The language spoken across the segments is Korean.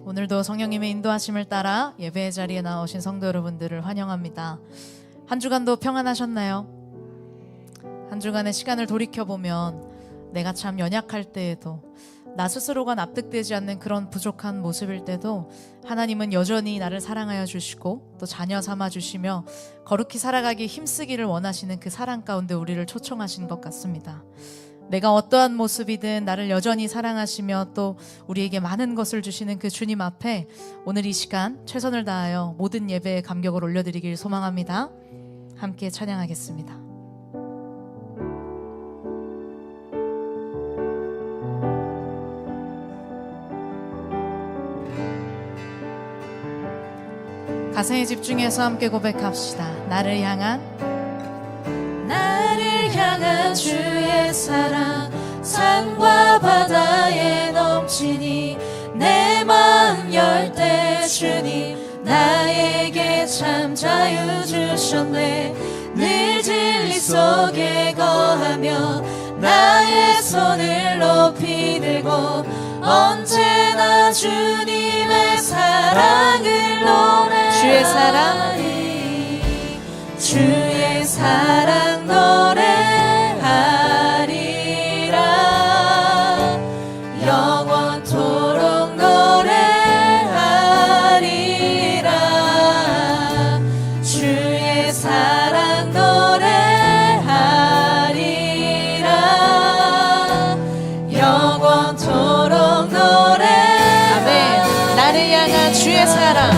오늘도 성령님의 인도하심을 따라 예배의 자리에 나오신 성도 여러분들을 환영합니다. 한 주간도 평안하셨나요? 한 주간의 시간을 돌이켜보면 내가 참 연약할 때에도 나 스스로가 납득되지 않는 그런 부족한 모습일 때도 하나님은 여전히 나를 사랑하여 주시고 또 자녀 삼아 주시며 거룩히 살아가기 힘쓰기를 원하시는 그 사랑 가운데 우리를 초청하신 것 같습니다. 내가 어떠한 모습이든 나를 여전히 사랑하시며 또 우리에게 많은 것을 주시는 그 주님 앞에 오늘 이 시간 최선을 다하여 모든 예배에 감격을 올려드리길 소망합니다. 함께 찬양하겠습니다. 가사에 집중해서 함께 고백합시다. 나를 향한 주의 사랑 산과 바다에 넘치니 내 마음 열 때 주님 나에게 참 자유 주셨네. 늘 진리 속에 거하며 나의 손을 높이 들고 언제나 주님의 사랑을 노래하리. 주의 사랑 노래하리라. 영원토록 노래하리라. 주의 사랑 노래하리라. 영원토록 노래하리라. 아멘. 나를 향한 주의 사랑,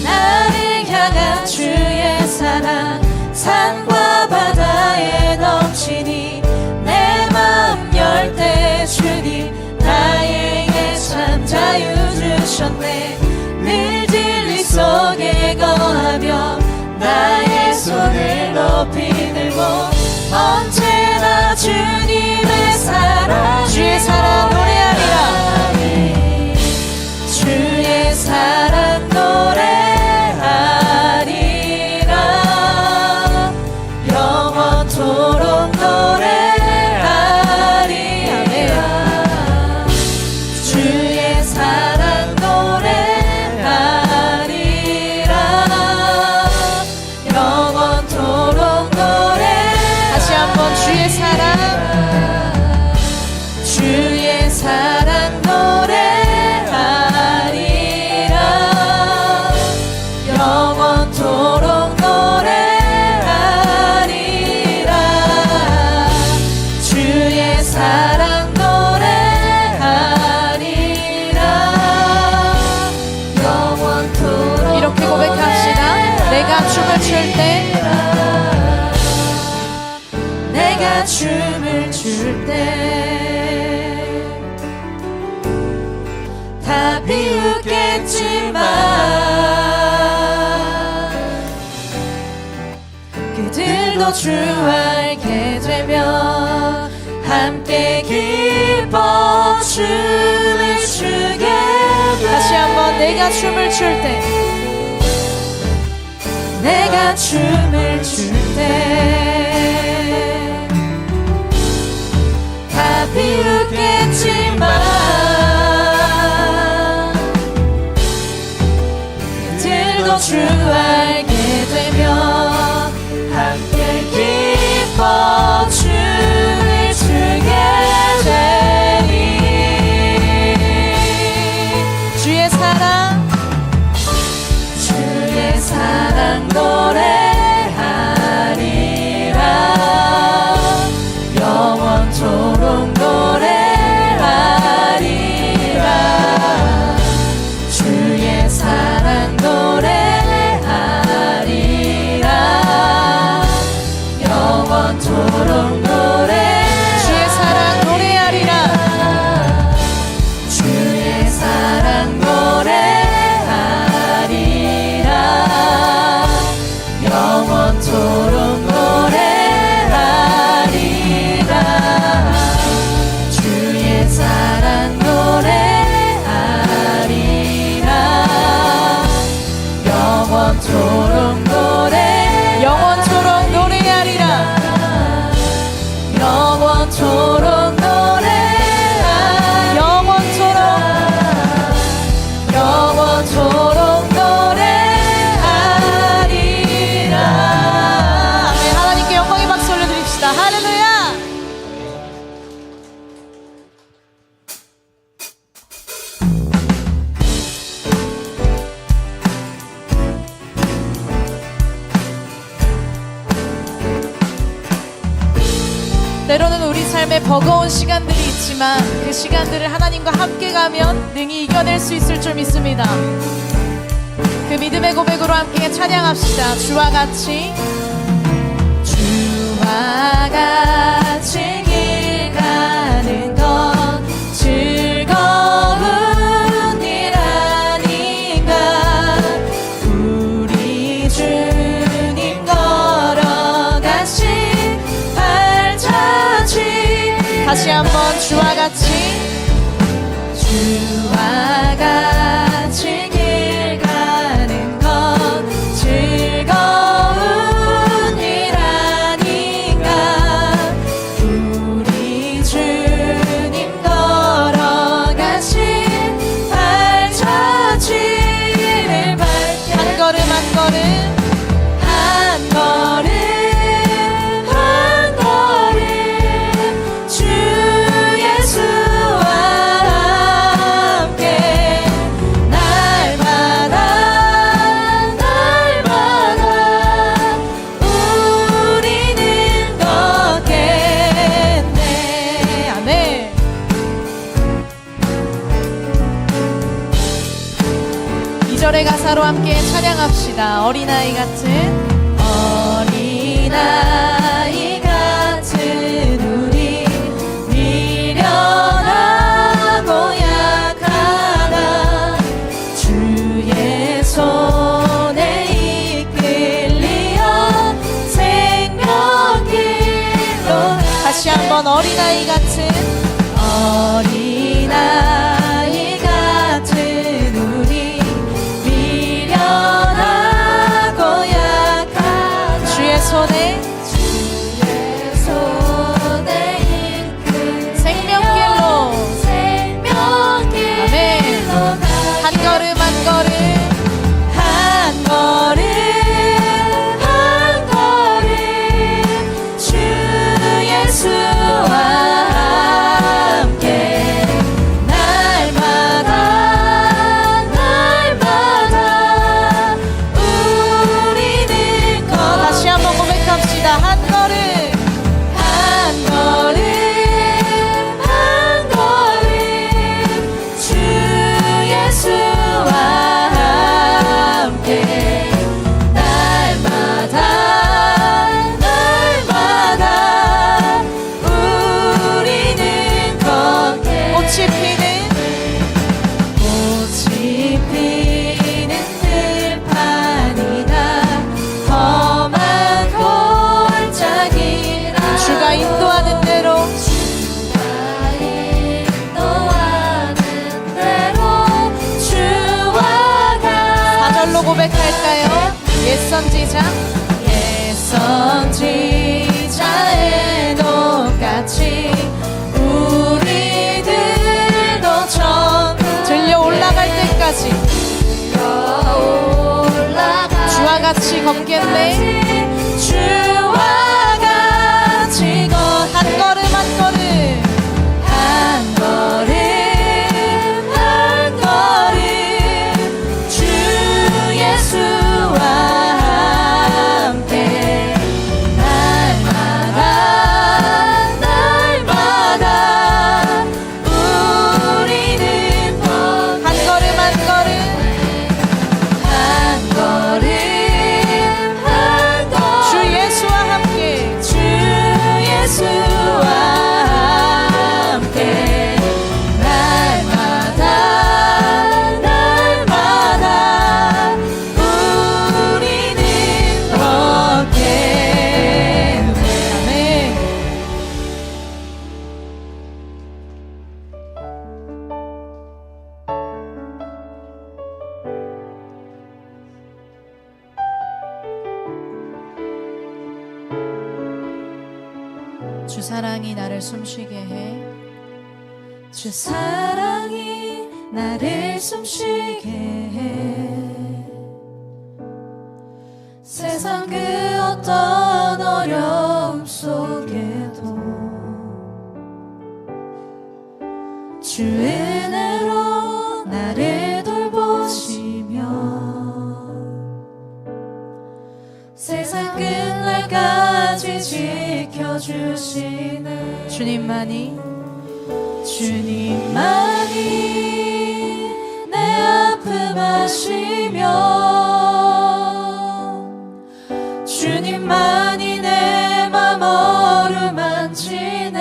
나를 향한 주의 사랑 산과 바다에 넘치니 내 마음 열 때 주님 나에게 참 자유 주셨네. 늘 진리 속에 거하며 나의 손을 높이 들고 언제나 주님의 사랑 주의 사랑 노래하리라. 주의 사랑 노래하리라. 영원토록 노래하리라. 주의 사랑 노래하리라. 영원토록 노래하리라. 다시 한번 주의 사랑, 주의 사랑 노래하리라. 영원토록 노래하리라. 주의 사랑 노래하리라. 영원토록 이렇게 고백합시다. 내가 춤을 출 때, 내가 춤을 출 때 다 비웃겠지만 그들도 주 알게 되면 함께 기뻐 춤을 추게 돼. 다시 한번 내가 춤을 출 때, 내가 춤을 출 때 다 비웃겠지만 그들도 주 알게 되면 함께 기뻐 춤을 추게 되니. 주의 사랑, 주의 사랑 노래하리라. 영원토록 노래하리라. 주의 사랑 노래하리라. 버거운 시간들이 있지만 그 시간들을 하나님과 함께 가면 능히 이겨낼 수 있을 줄 믿습니다. 그 믿음의 고백으로 함께 찬양합시다. 주와 같이 길 가는 건 즐거운 일 아닌가. 우리 주님 걸어가신 발자취. 다시 한번 주와 같이 길 가는 건 즐거운 일 아닌가. 우리 주님 걸어가신 발자취를 밟게 한 걸음 한 걸음 한 걸음 한 걸음 주 예수와 함께 날마다 우리는 걷겠네. 아멘. 이 절의 가사로 함께 찬양합시다. 어린아이 같은 우리 미련하고 약하나 주의 손에 이끌리어 생명길로. 다시 한번 어린아이 같은 우리 미련하고 약하나 주의 손에 이끌 생명길로. 아멘. 한 걸음 한 걸음 한 걸음 한 걸음 주 예수와 함께 날마다 우리는 다시 한번 고백합시다. 한 걸음 한 걸음 한 걸음 주 예수와 함께 날마다 우리는 걷게. 꽃이 피는 들판이다. 험한 골짜기라. 주가 인도하는 대로 주와 가. 4절로 고백할까요? 옛 선지자의 똑같이 우리들도 들려 올라갈 때까지 주와 같이 걷겠네. 주와 같이 한 걸음 한 걸음 한 걸음 한 걸음 주 예수와 함께 날마다 우리는 한 걸음 한 걸음 한 걸음 주 예수와 함께 날마다 우리는 걷겠네. 아멘. 주 사랑이 나를 숨쉬게 해. 주 사랑이 나를 숨쉬게 해. 세상 그 어떤 어려움 속에도 주 은혜로 나를 돌보시며 세상 끝날까지 지켜주시는 주님만이 내 아픔 아시며 주님만이 내 맘 어루만지네.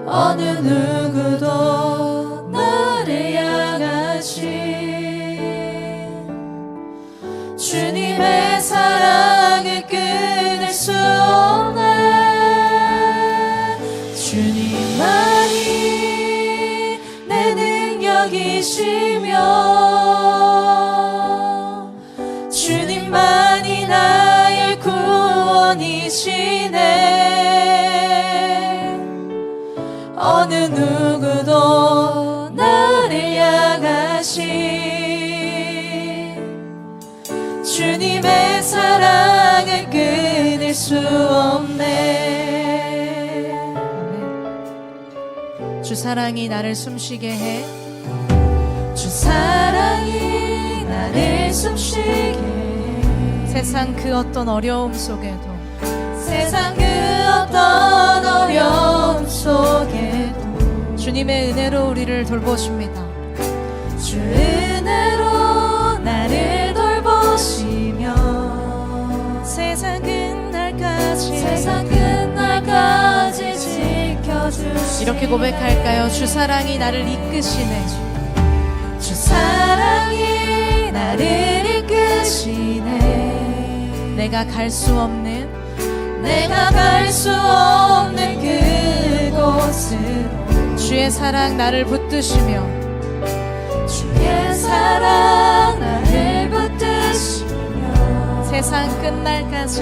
어느 누구도 나를 향하신 주님의 사랑을 끊을 수 없네. 주님만이 내 능력이시며 주님만이 나의 구원이시네. 어느 누구도 나를 향하신 주님의 사랑을 끊을 수 없네. 주 사랑이 나를 숨쉬게 해. 주 사랑이 나를 숨쉬게 해. 세상 그 어떤 어려움 속에도 세상 그 어떤 어려움 속에도 주님의 은혜로 우리를 돌보십니다. 주 은혜로 나를 돌보시며 세상 끝날까지 지켜주시네. 이렇게 고백할까요? 주 사랑이 나를 이끄시네. 주 사랑이 나를 이끄시네. 내가 갈 수 없는 그곳으로 주의 사랑 나를 붙드시며 주의 사랑 나를 붙드시며 세상 끝날까지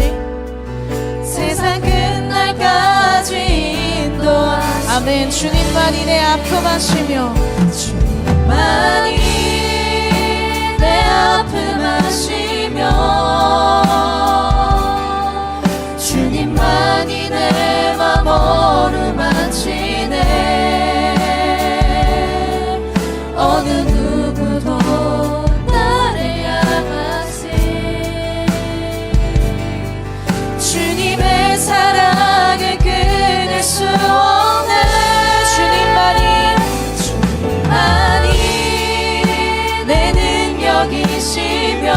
인도하시네. 아멘. 주님만이 내 아픔 아시며 주님만이 내 아픔 아시며 주님만이 내 맘 어루만지네. 어느 누구도 나를 향하신 주님의 사랑을 끊을 수 없네. 주님만이 내 능력이시며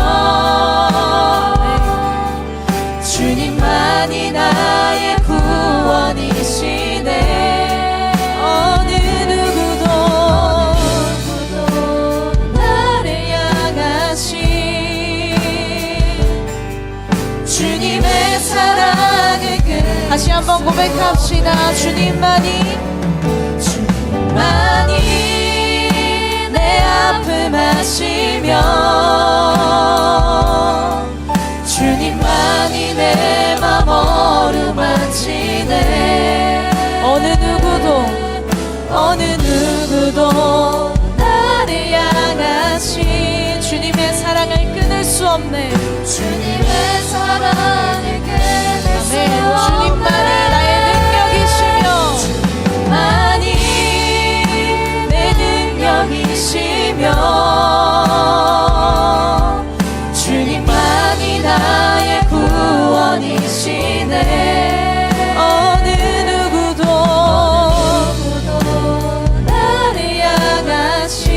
주님만이 나의 구원이시네. 어느 누구도 나를 향하신 주님의 사랑을 다시 한번 고백합시다. 주님만이 내 아픔 아시며 주님만이 내 맘 어루만지네. 어느 누구도 나를 향하신 주님의 사랑을 끊을 수 없네. 주님의 사랑을 끊을 수 아멘. 없네. 주님만이 나의 능력이시며 주님만이 내 능력이시며 주님만이 나의 구원이시네. 어느 누구도 나를 향하신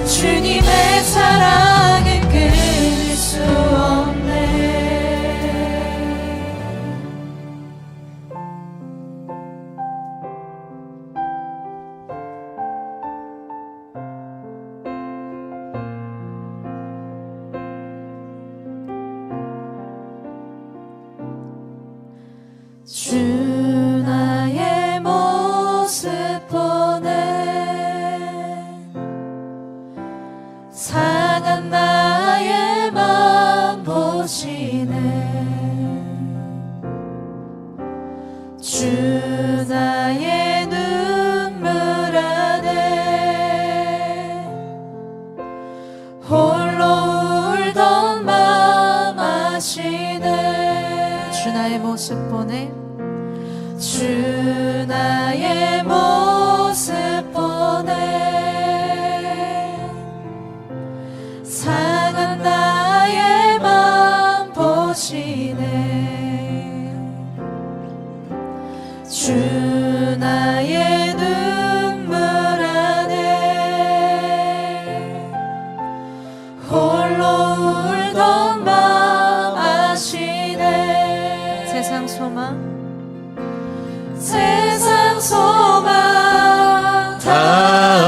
주님의 사랑을 끊을 수 없네. 주 나의 모습 보네. 상한 나의 맘 보시네. 주 나의 눈물 안에 홀로 울던 맘 아시네. 주 나의 모습 보내. 주 나의 모습 보네. 상한 나의 맘 보시네.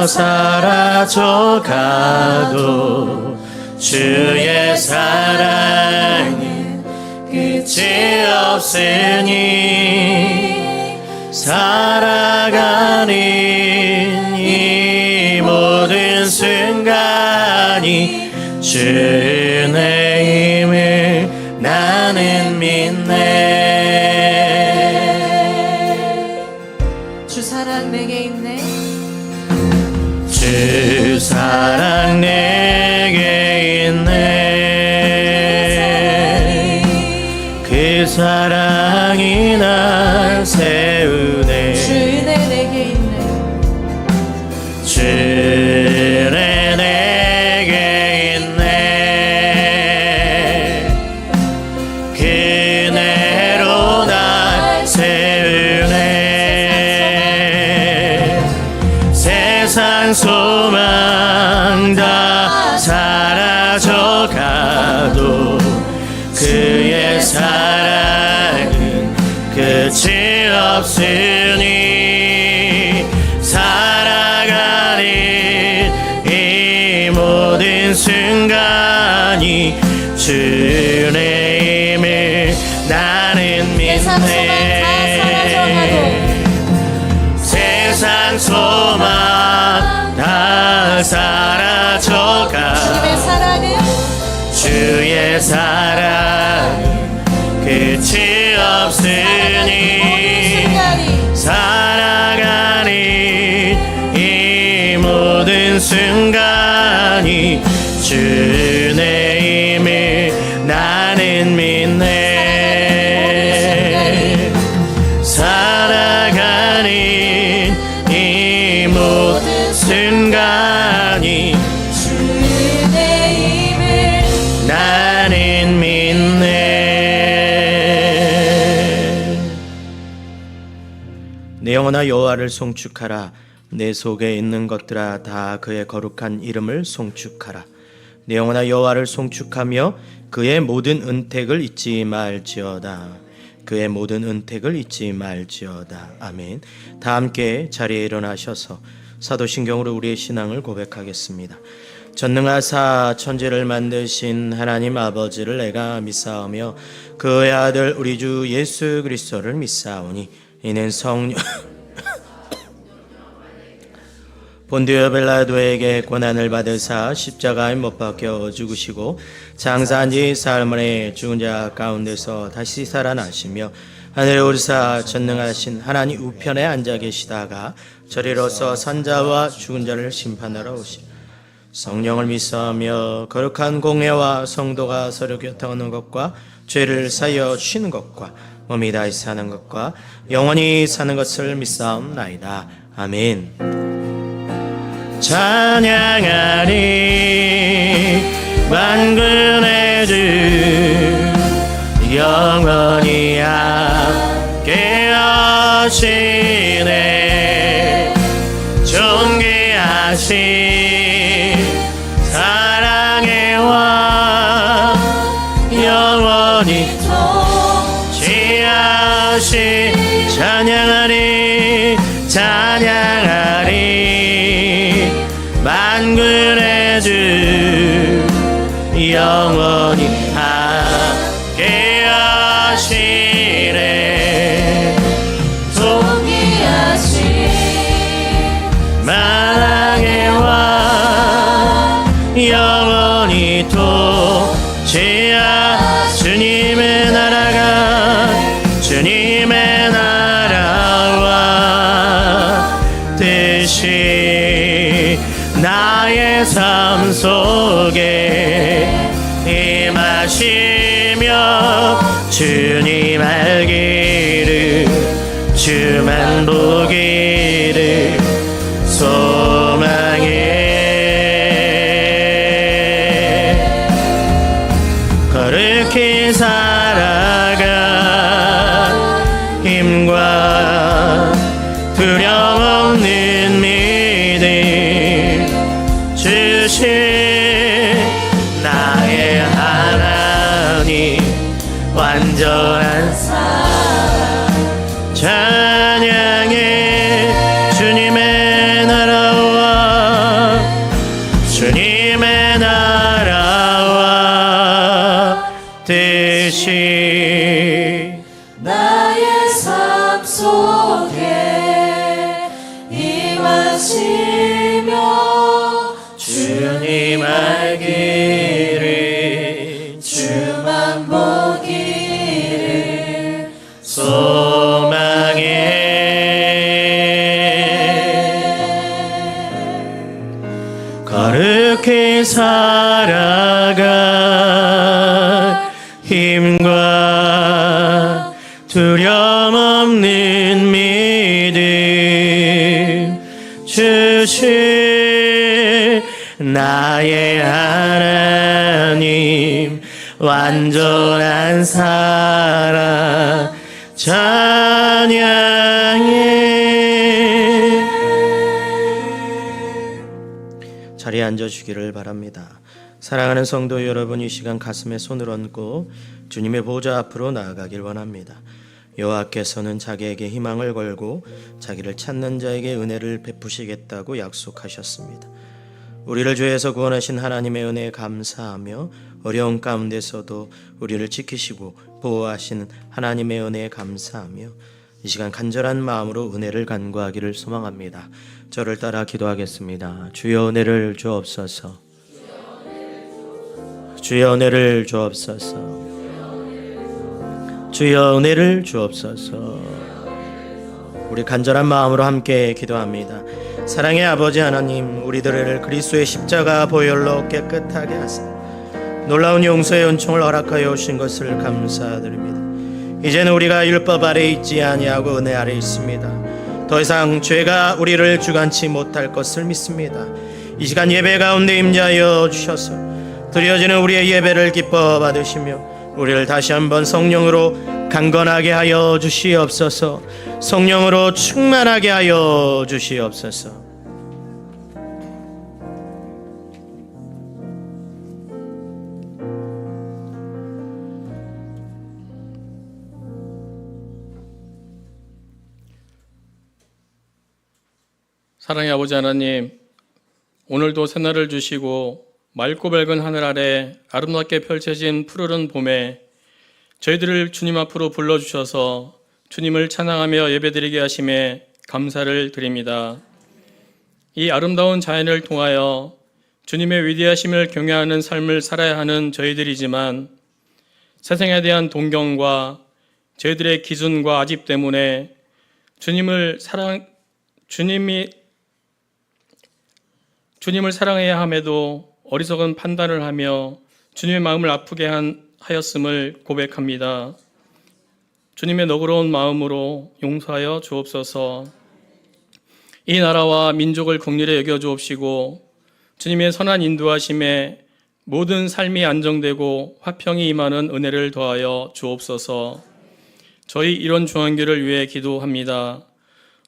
사라져가도 주의 사랑은 끝이 없으니 살아가는 이 모든 순간이 주의 힘을 나는 믿네. 주 사랑 내게 있네. 주 사랑 내게 있네. 그 사랑이 날 세우네. 주 은혜 내게 있네. 주 은혜 내게 있네. 그 은혜로 날 세우네. 세상 소망 다 사라져가도 그의 사랑은 끝이 없으니 살아가는 이 모든 순간이 주의 힘을 나는 믿네. 세상 소망 다 사라져가 주의 사랑은 끝이 없으니 살아가는 이 모든 순간이 주의 힘을 나는 믿네. 살아가는 이 모든 순간이 나는 믿네. 내 영혼아 여호와를 송축하라. 내 속에 있는 것들아 다 그의 거룩한 이름을 송축하라. 내 영혼아 여호와를 송축하며 그의 모든 은택을 잊지 말지어다. 그의 모든 은택을 잊지 말지어다. 아멘. 다 함께 자리에 일어나셔서 사도신경으로 우리의 신앙을 고백하겠습니다. 전능하사 천지를 만드신 하나님 아버지를 내가 믿사오며 그의 아들 우리 주 예수 그리스도를 믿사오니 이는 성령 본디오 빌라도에게 고난을 받으사 십자가에 못 박혀 죽으시고 장사한 지 사흘 만에 죽은 자 가운데서 다시 살아나시며 하늘에 오르사 전능하신 하나님 우편에 앉아 계시다가 저리로서 산자와 죽은 자를 심판하러 오시 성령을 믿사오며 거룩한 공회와 성도가 서로 교통하는 것과 죄를 사여 쉬는 것과 몸이 다시 사는 것과 영원히 사는 것을 믿사옵나이다. 아멘. 찬양하리 만군의 주 영원히 함께 하시네. 존귀하신 사랑의 왕 영원히 통치하신 찬양하리 찬양하리 만군의 주 영원히 함께 하시네. 존귀하신 만왕의 왕 영원히 통치하 주님의 나라가 주님의 나라와 뜻이 나의 삶 속에 임하시며 주님 알기를 주만 보기를 소망해 거룩히 살아가 힘과 두려움 없는 믿음 주신 나의 하나님 완전한 사랑 찬양해 주님의 나라와 하시며 주님 알기를 주만 보기를 소망해 거룩히 살아가 힘과 두려움 없는 믿음 주실 나의 하나님 완전한 사랑 찬양해. 자리에 앉아주기를 바랍니다. 사랑하는 성도 여러분, 이 시간 가슴에 손을 얹고 주님의 보좌 앞으로 나아가길 원합니다. 여호와께서는 자기에게 희망을 걸고 자기를 찾는 자에게 은혜를 베푸시겠다고 약속하셨습니다. 우리를 죄에서 구원하신 하나님의 은혜에 감사하며 어려운 가운데서도 우리를 지키시고 보호하시는 하나님의 은혜에 감사하며 이 시간 간절한 마음으로 은혜를 간구하기를 소망합니다. 저를 따라 기도하겠습니다. 주여 은혜를 주옵소서. 주여 은혜를 주옵소서. 주여 은혜를 주옵소서. 우리 간절한 마음으로 함께 기도합니다. 사랑의 아버지 하나님, 우리들을 그리스도의 십자가 보혈로 깨끗하게 하사 놀라운 용서의 은총을 허락하여 오신 것을 감사드립니다. 이제는 우리가 율법 아래 있지 아니하고 은혜 아래 있습니다. 더 이상 죄가 우리를 주관치 못할 것을 믿습니다. 이 시간 예배 가운데 임재하여 주셔서 드려지는 우리의 예배를 기뻐 받으시며 우리를 다시 한번 성령으로 강건하게 하여 주시옵소서. 성령으로 충만하게 하여 주시옵소서. 사랑의 아버지 하나님, 오늘도 새날을 주시고 맑고 밝은 하늘 아래 아름답게 펼쳐진 푸르른 봄에 저희들을 주님 앞으로 불러주셔서 주님을 찬양하며 예배드리게 하심에 감사를 드립니다. 이 아름다운 자연을 통하여 주님의 위대하심을 경외하는 삶을 살아야 하는 저희들이지만 세상에 대한 동경과 저희들의 기준과 아집 때문에 주님을 사랑해야 함에도 어리석은 판단을 하며 주님의 마음을 아프게 하였음을 고백합니다. 주님의 너그러운 마음으로 용서하여 주옵소서. 이 나라와 민족을 긍휼히 여겨 주옵시고 주님의 선한 인도하심에 모든 삶이 안정되고 화평이 임하는 은혜를 더하여 주옵소서. 저희 이런 중앙교를 위해 기도합니다.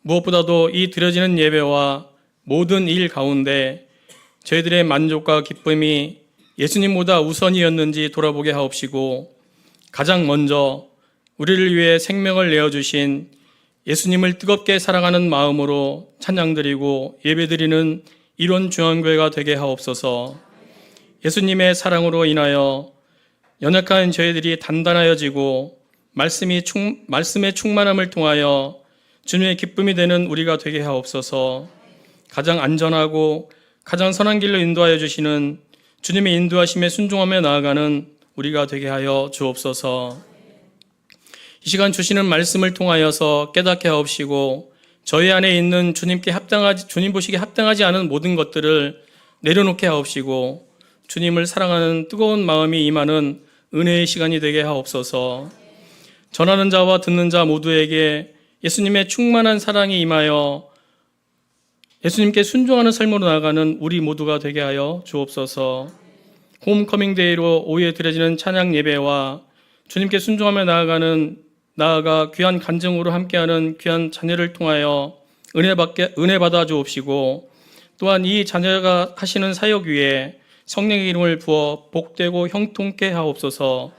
무엇보다도 이 드려지는 예배와 모든 일 가운데 저희들의 만족과 기쁨이 예수님보다 우선이었는지 돌아보게 하옵시고 가장 먼저 우리를 위해 생명을 내어주신 예수님을 뜨겁게 사랑하는 마음으로 찬양드리고 예배드리는 이런 중앙교회가 되게 하옵소서. 예수님의 사랑으로 인하여 연약한 저희들이 단단하여지고 말씀의 충만함을 통하여 주님의 기쁨이 되는 우리가 되게 하옵소서. 가장 안전하고 가장 선한 길로 인도하여 주시는 주님의 인도하심에 순종하며 나아가는 우리가 되게 하여 주옵소서. 이 시간 주시는 말씀을 통하여서 깨닫게 하옵시고 저희 안에 있는 주님 보시기에 합당하지 않은 모든 것들을 내려놓게 하옵시고 주님을 사랑하는 뜨거운 마음이 임하는 은혜의 시간이 되게 하옵소서. 전하는 자와 듣는 자 모두에게 예수님의 충만한 사랑이 임하여 예수님께 순종하는 삶으로 나아가는 우리 모두가 되게 하여 주옵소서. 홈커밍 데이로 오후에 드려지는 찬양 예배와 주님께 순종하며 나아가 귀한 간증으로 함께하는 귀한 자녀를 통하여 은혜 받아 주옵시고 또한 이 자녀가 하시는 사역 위에 성령의 이름을 부어 복되고 형통케 하옵소서.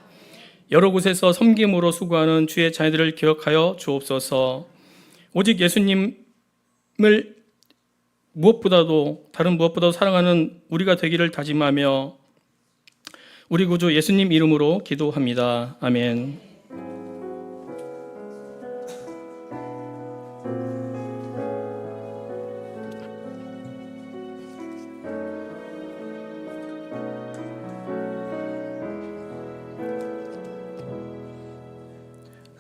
여러 곳에서 섬김으로 수고하는 주의 자녀들을 기억하여 주옵소서. 오직 예수님을 다른 무엇보다도 사랑하는 우리가 되기를 다짐하며 우리 구주 예수님 이름으로 기도합니다. 아멘.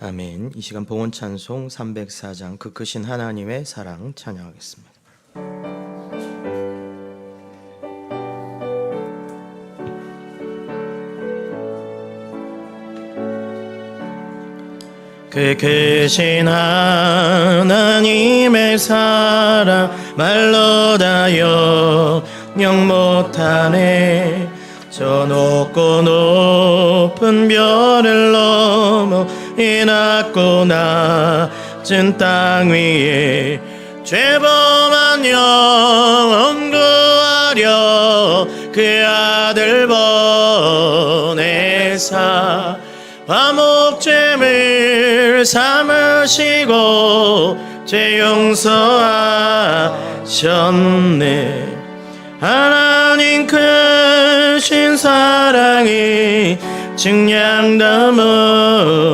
아멘. 이 시간 봉헌 찬송 304장 그 크신 하나님의 사랑 찬양하겠습니다. 그 크신 하나님의 사랑 말로 다 영영 못하네. 저 높고 높은 별을 넘어 이 낮고 낮은 땅 위에 죄범한 영혼 구하려 그 아들 보내사 화목제물 삼으시고 죄 용서하셨네. 하나님 크신 사랑이 증량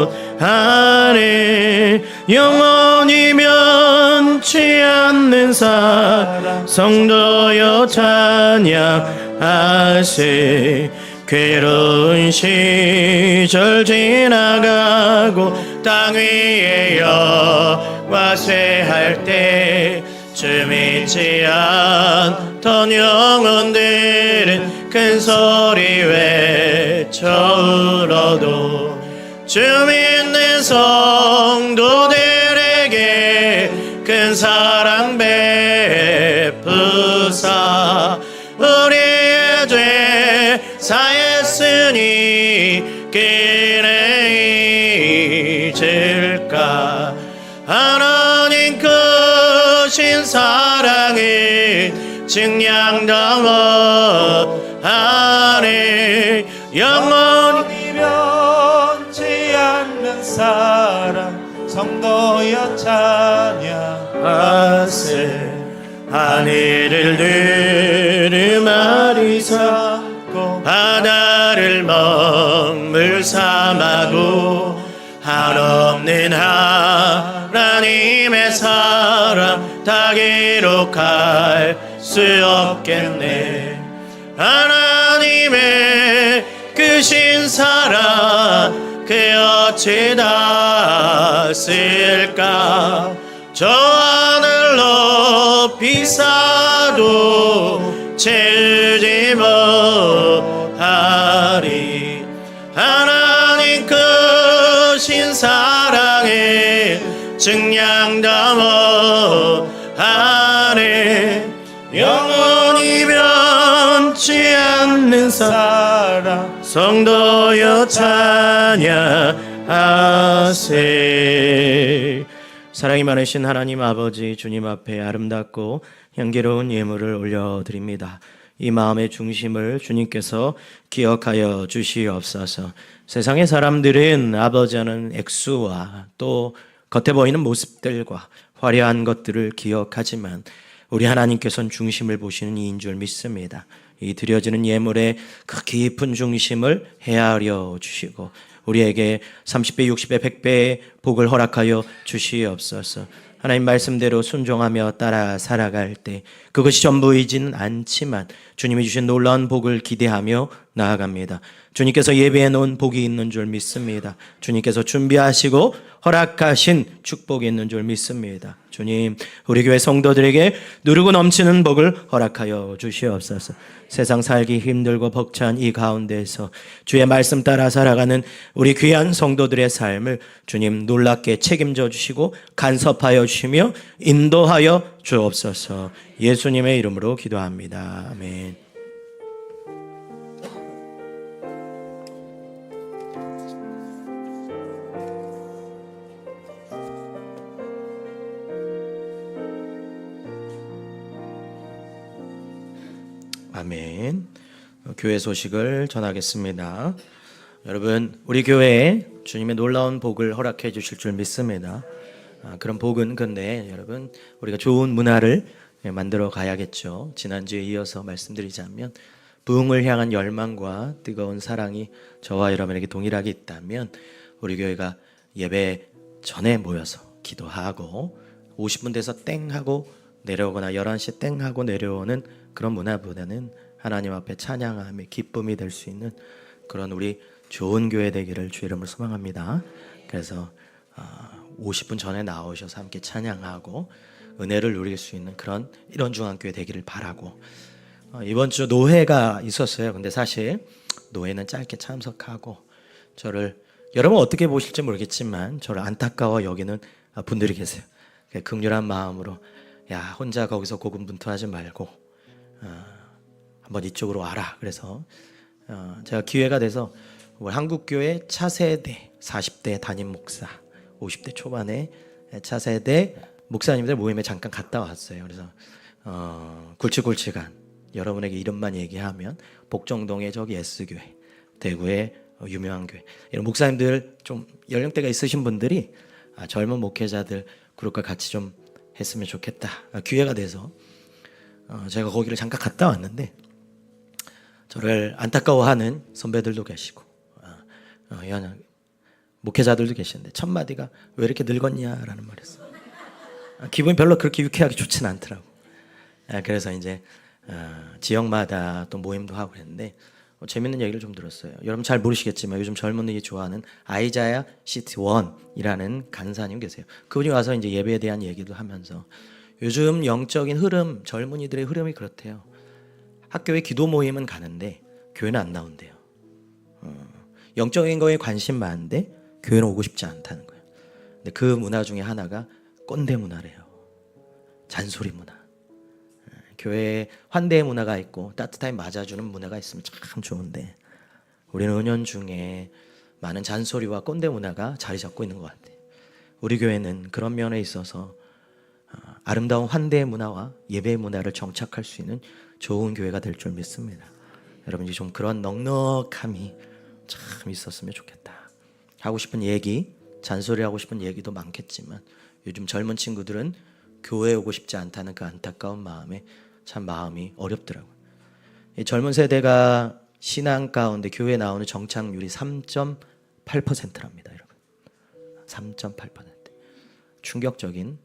담으하네. 영원히 면치 않는 사랑 성도여 찬양하세. 괴로운 시절 지나가고 땅 위에 여와 쇠할 때 주 믿지 않던 영혼들은 큰 소리 외쳐 울어도 주 믿는 성도들에게 큰 사랑 베푸사 우리의 죄 사했으니 그래 잊을까. 하나님 크신 사랑을 증량 담아하네. 영원히 변치 않는 사랑 성도여 찬양하세. 하늘을 들이마리사 바다를 먹물 삼아도 한없는 하나님의 사랑 다 기록할 수 없겠네. 하나님의 크신 사랑 그 어찌 다 쓸까. 저 하늘 높이 쌓아도 채우지 못하리. 하나님 크신 사랑에 증량 담아하네. 영원히 변치 않는 사랑 성도여 찬양하세. 사랑이 많으신 하나님 아버지, 주님 앞에 아름답고 향기로운 예물을 올려드립니다. 이 마음의 중심을 주님께서 기억하여 주시옵소서. 세상의 사람들은 아버지 하는 액수와 또 겉에 보이는 모습들과 화려한 것들을 기억하지만 우리 하나님께서는 중심을 보시는 이인 줄 믿습니다. 이 드려지는 예물의 그 깊은 중심을 헤아려 주시고 우리에게 30배, 60배, 100배의 복을 허락하여 주시옵소서. 하나님 말씀대로 순종하며 따라 살아갈 때 그것이 전부이지는 않지만 주님이 주신 놀라운 복을 기대하며 나아갑니다. 주님께서 예비해 놓은 복이 있는 줄 믿습니다. 주님께서 준비하시고 허락하신 축복이 있는 줄 믿습니다. 주님, 우리 교회 성도들에게 누르고 넘치는 복을 허락하여 주시옵소서. 세상 살기 힘들고 벅찬 이 가운데에서 주의 말씀 따라 살아가는 우리 귀한 성도들의 삶을 주님 놀랍게 책임져 주시고 간섭하여 주시며 인도하여 주옵소서. 예수님의 이름으로 기도합니다. 아멘. 아멘. 교회 소식을 전하겠습니다. 여러분, 우리 교회에 주님의 놀라운 복을 허락해 주실 줄 믿습니다. 그런 복은 근데 여러분 우리가 좋은 문화를 만들어 가야겠죠. 지난주에 이어서 말씀드리자면 부흥을 향한 열망과 뜨거운 사랑이 저와 여러분에게 동일하게 있다면 우리 교회가 예배 전에 모여서 기도하고 50분 돼서 땡 하고 내려오거나 11시 땡 하고 내려오는 그런 문화보다는 하나님 앞에 찬양함의 기쁨이 될 수 있는 그런 우리 좋은 교회 되기를 주 이름으로 소망합니다. 그래서 50분 전에 나오셔서 함께 찬양하고 은혜를 누릴 수 있는 그런 이런 중앙교회 되기를 바라고, 이번 주 노회가 있었어요. 근데 사실 노회는 짧게 참석하고 저를 여러분 어떻게 보실지 모르겠지만 저를 안타까워 여기는 분들이 계세요. 긍휼한 마음으로 야 혼자 거기서 고군분투하지 말고 한번 이쪽으로 와라. 그래서 제가 기회가 돼서 우리 한국교회 차세대 40대 담임 목사 50대 초반의 차세대 목사님들 모임에 잠깐 갔다 왔어요. 그래서 굵직굵직한 여러분에게 이름만 얘기하면 복정동의 저기 S교회, 대구의 유명한 교회, 이런 목사님들 좀 연령대가 있으신 분들이 젊은 목회자들 그룹과 같이 좀 했으면 좋겠다. 기회가 돼서 제가 거기를 잠깐 갔다 왔는데 저를 안타까워하는 선배들도 계시고 목회자들도 계시는데 첫 마디가 왜 이렇게 늙었냐라는 말이었어요. 기분이 별로 그렇게 유쾌하게 좋지는 않더라고. 그래서 이제 지역마다 또 모임도 하고 그랬는데 재밌는 얘기를 좀 들었어요. 여러분 잘 모르시겠지만 요즘 젊은이들이 좋아하는 아이자야 시티 원이라는 간사님 계세요. 그분이 와서 이제 예배에 대한 얘기도 하면서 요즘 영적인 흐름, 젊은이들의 흐름이 그렇대요. 학교에 기도 모임은 가는데 교회는 안 나온대요. 영적인 거에 관심 많은데 교회는 오고 싶지 않다는 거예요. 근데 그 문화 중에 하나가 꼰대 문화래요. 잔소리 문화. 교회에 환대의 문화가 있고 따뜻하게 맞아주는 문화가 있으면 참 좋은데 우리는 은연중에 많은 잔소리와 꼰대 문화가 자리 잡고 있는 것 같아요. 우리 교회는 그런 면에 있어서 아름다운 환대의 문화와 예배의 문화를 정착할 수 있는 좋은 교회가 될 줄 믿습니다. 여러분이 좀 그런 넉넉함이 참 있었으면 좋겠다. 하고 싶은 얘기, 잔소리하고 싶은 얘기도 많겠지만 요즘 젊은 친구들은 교회에 오고 싶지 않다는 그 안타까운 마음에 참 마음이 어렵더라고요. 이 젊은 세대가 신앙 가운데 교회에 나오는 정착률이 3.8%랍니다, 여러분. 3.8%. 충격적인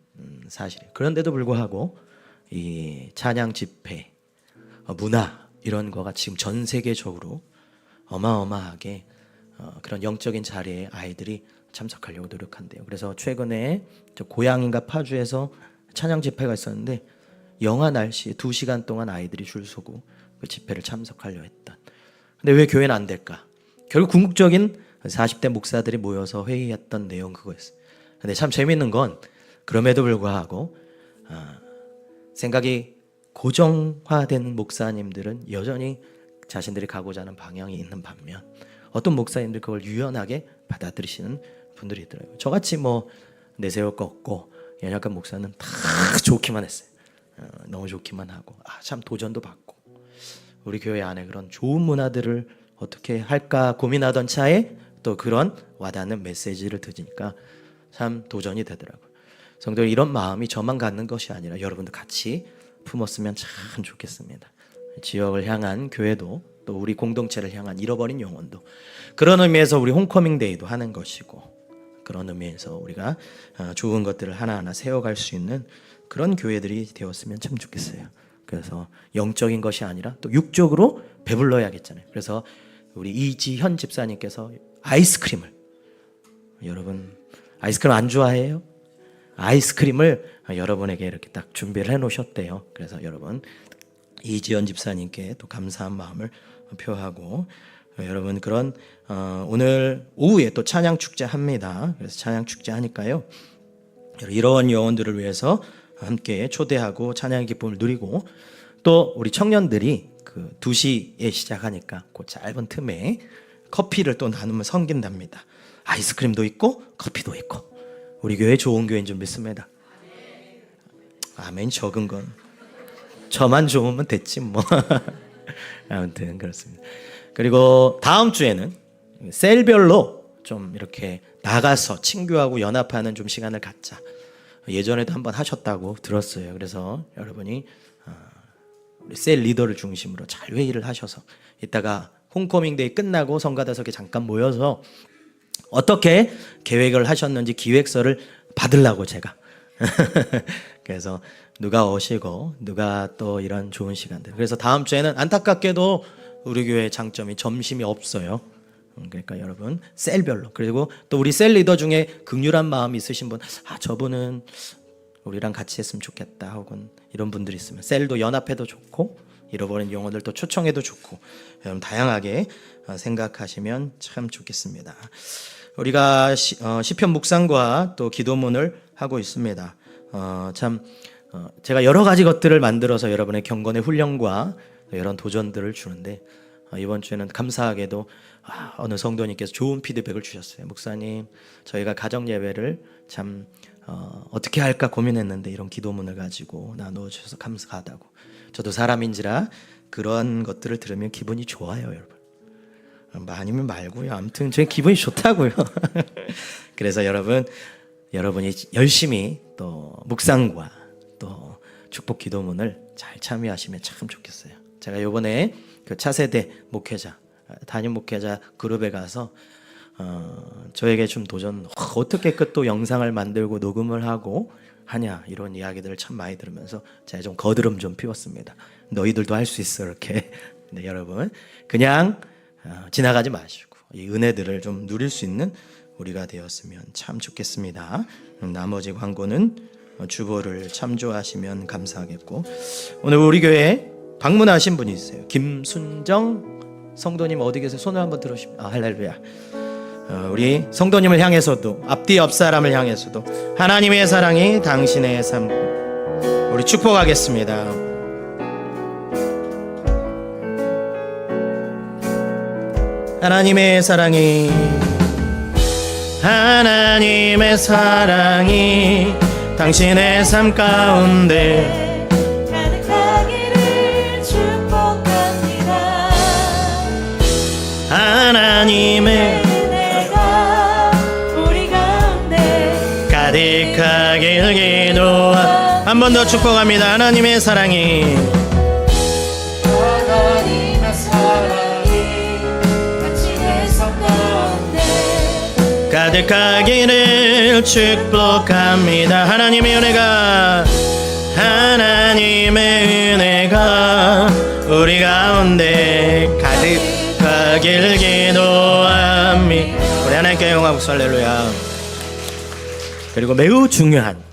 사실이에요. 그런데도 불구하고 이 찬양 집회, 문화 이런 거가 지금 전 세계적으로 어마어마하게 그런 영적인 자리에 아이들이 참석하려고 노력한대요. 그래서 최근에 저 고양인가 파주에서 찬양 집회가 있었는데 영하 날씨에 2시간 동안 아이들이 줄 서고 그 집회를 참석하려 했던. 근데 왜 교회는 안 될까? 결국 궁극적인 40대 목사들이 모여서 회의했던 내용 그거였어요. 근데 참 재밌는 건 그럼에도 불구하고 생각이 고정화된 목사님들은 여전히 자신들이 가고자 하는 방향이 있는 반면 어떤 목사님들 그걸 유연하게 받아들이시는 분들이 있더라고요. 저같이 뭐 내세울 거 없고 연약한 목사는 다 좋기만 했어요. 너무 좋기만 하고 참 도전도 받고 우리 교회 안에 그런 좋은 문화들을 어떻게 할까 고민하던 차에 또 그런 와닿는 메시지를 들으니까 참 도전이 되더라고요. 성도 이런 마음이 저만 갖는 것이 아니라 여러분도 같이 품었으면 참 좋겠습니다. 지역을 향한 교회도 또 우리 공동체를 향한 잃어버린 영혼도 그런 의미에서 우리 홈커밍 데이도 하는 것이고 그런 의미에서 우리가 좋은 것들을 하나하나 세워갈 수 있는 그런 교회들이 되었으면 참 좋겠어요. 그래서 영적인 것이 아니라 또 육적으로 배불러야겠잖아요. 그래서 우리 이지현 집사님께서 아이스크림을, 여러분 아이스크림 안 좋아해요? 아이스크림을 여러분에게 이렇게 딱 준비를 해 놓으셨대요. 그래서 여러분 이지현 집사님께 또 감사한 마음을 표하고 여러분 그런 오늘 오후에 또 찬양 축제 합니다. 그래서 찬양 축제 하니까요. 이런 영혼들을 위해서 함께 초대하고 찬양의 기쁨을 누리고 또 우리 청년들이 그 2시에 시작하니까 그 짧은 틈에 커피를 또 나누면 섬긴답니다. 아이스크림도 있고 커피도 있고 우리 교회 좋은 교회인 줄 믿습니다. 아멘. 적은 건 저만 좋으면 됐지 뭐. 아무튼 그렇습니다. 그리고 다음 주에는 셀별로 좀 이렇게 나가서 친교하고 연합하는 좀 시간을 갖자. 예전에도 한번 하셨다고 들었어요. 그래서 여러분이 우리 셀 리더를 중심으로 잘 회의를 하셔서 이따가 홈커밍 데이 끝나고 성가대석에 잠깐 모여서 어떻게 계획을 하셨는지 기획서를 받으려고 제가 그래서 누가 오시고 누가 또 이런 좋은 시간들. 그래서 다음 주에는 안타깝게도 우리 교회 장점이 점심이 없어요. 그러니까 여러분 셀별로, 그리고 또 우리 셀 리더 중에 극률한 마음이 있으신 분, 저분은 우리랑 같이 했으면 좋겠다, 혹은 이런 분들이 있으면 셀도 연합해도 좋고 잃어버린 영혼들 또 초청해도 좋고, 여러분 다양하게 생각하시면 참 좋겠습니다. 우리가 시편 묵상과 또 기도문을 하고 있습니다. 제가 여러 가지 것들을 만들어서 여러분의 경건의 훈련과 이런 도전들을 주는데, 이번 주에는 감사하게도 어느 성도님께서 좋은 피드백을 주셨어요. 목사님, 저희가 가정 예배를 참 어떻게 할까 고민했는데 이런 기도문을 가지고 나누어 주셔서 감사하다고. 저도 사람인지라 그런 것들을 들으면 기분이 좋아요, 여러분. 아니면 말고요. 아무튼 제 기분이 좋다고요. 그래서 여러분이 열심히 또 묵상과 또 축복 기도문을 잘 참여하시면 참 좋겠어요. 제가 이번에 그 차세대 목회자, 담임 목회자 그룹에 가서 저에게 좀 도전, 어떻게 또 영상을 만들고 녹음을 하고 하냐, 이런 이야기들을 참 많이 들으면서 제가 좀 거드름 좀 피웠습니다. 너희들도 할 수 있어, 이렇게. 근데 여러분 그냥 지나가지 마시고 이 은혜들을 좀 누릴 수 있는 우리가 되었으면 참 좋겠습니다. 나머지 광고는 주보를 참조하시면 감사하겠고, 오늘 우리 교회에 방문하신 분이 있어요. 김순정 성도님 어디 계세요? 손을 한번 들어주시면, 할렐루야. 우리 성도님을 향해서도, 앞뒤 옆 사람을 향해서도 하나님의 사랑이 당신의 삶, 우리 축복하겠습니다. 하나님의 사랑이 당신의 삶 가운데 가득하기를 축복합니다. 하나님의 은혜가 우리 가운데 가득하게 기도하. 한 번 더 축복합니다. 하나님의 사랑이 당신의 삶 가운데 가득하기를 축복합니다. 하나님의 은혜가 우리 가운데 가득하길 기도합니다. 우리 하나님께 영광 박수 할렐루야. 그리고 매우 중요한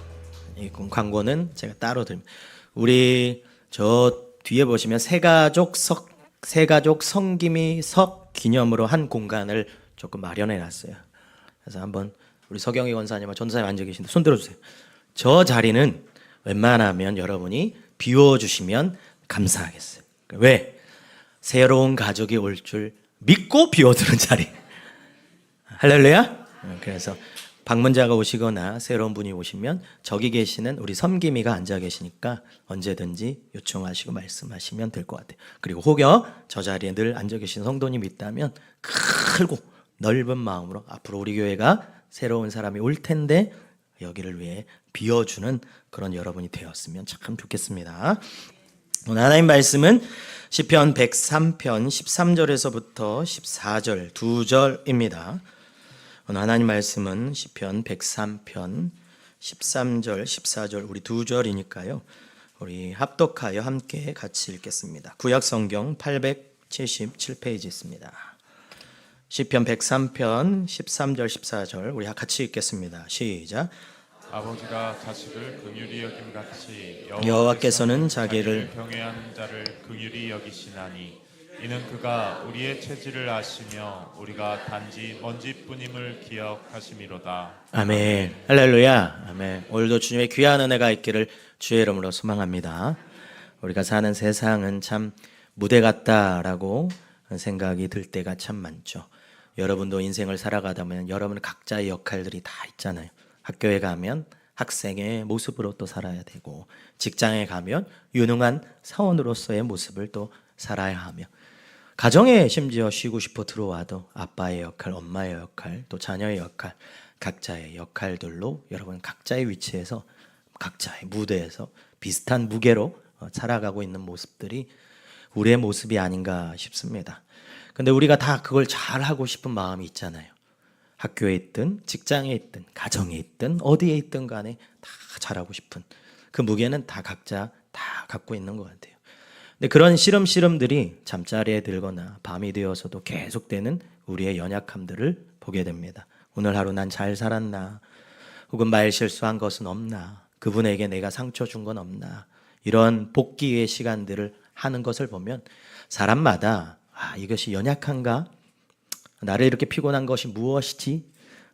이 광고는 제가 따로 드립니다. 우리 저 뒤에 보시면 새가족 성김이 석 기념으로 한 공간을 조금 마련해 놨어요. 그래서 한번 우리 서경희 권사님과 전사님 앉아 계신데 손 들어주세요. 저 자리는 웬만하면 여러분이 비워주시면 감사하겠어요. 왜? 새로운 가족이 올 줄 믿고 비워두는 자리. 할렐루야. 그래서 방문자가 오시거나 새로운 분이 오시면 저기 계시는 우리 섬김이가 앉아 계시니까 언제든지 요청하시고 말씀하시면 될 것 같아요. 그리고 혹여 저 자리에 늘 앉아 계신 성도님이 있다면 크고 넓은 마음으로 앞으로 우리 교회가 새로운 사람이 올 텐데 여기를 위해 비워주는 그런 여러분이 되었으면 참 좋겠습니다. 오늘 하나님 말씀은 시편 103편 13절에서부터 14절 2절입니다. 오늘 하나님 말씀은 시편 103편 13절 14절 우리 2절이니까요. 우리 합독하여 함께 같이 읽겠습니다. 구약 성경 877페이지 있습니다. 시편 103편 13절 14절 우리 같이 읽겠습니다. 시작. 아버지가 자식을 긍휼히 여김 같이 여호와께서는 자기를 경외하는 자를 긍휼히 여기시나니 이는 그가 우리의 체질을 아시며 우리가 단지 먼지뿐임을 기억하심이로다. 아멘. 할렐루야. 아멘. 오늘도 주님의 귀한 은혜가 있기를 주의 이름으로 소망합니다. 우리가 사는 세상은 참 무대 같다라고 생각이 들 때가 참 많죠. 여러분도 인생을 살아가다 보면 여러분 각자의 역할들이 다 있잖아요. 학교에 가면 학생의 모습으로 또 살아야 되고, 직장에 가면 유능한 사원으로서의 모습을 또 살아야 하며, 가정에 심지어 쉬고 싶어 들어와도 아빠의 역할, 엄마의 역할, 또 자녀의 역할, 각자의 역할들로 여러분 각자의 위치에서 각자의 무대에서 비슷한 무게로 살아가고 있는 모습들이 우리의 모습이 아닌가 싶습니다. 근데 우리가 다 그걸 잘하고 싶은 마음이 있잖아요. 학교에 있든 직장에 있든 가정에 있든 어디에 있든 간에 다 잘하고 싶은 그 무게는 다 각자 다 갖고 있는 것 같아요. 근데 그런 시름시름들이 잠자리에 들거나 밤이 되어서도 계속되는 우리의 연약함들을 보게 됩니다. 오늘 하루 난 잘 살았나? 혹은 말 실수한 것은 없나? 그분에게 내가 상처 준 건 없나? 이런 복기의 시간들을 하는 것을 보면 사람마다 이것이 연약한가? 나를 이렇게 피곤한 것이 무엇이지?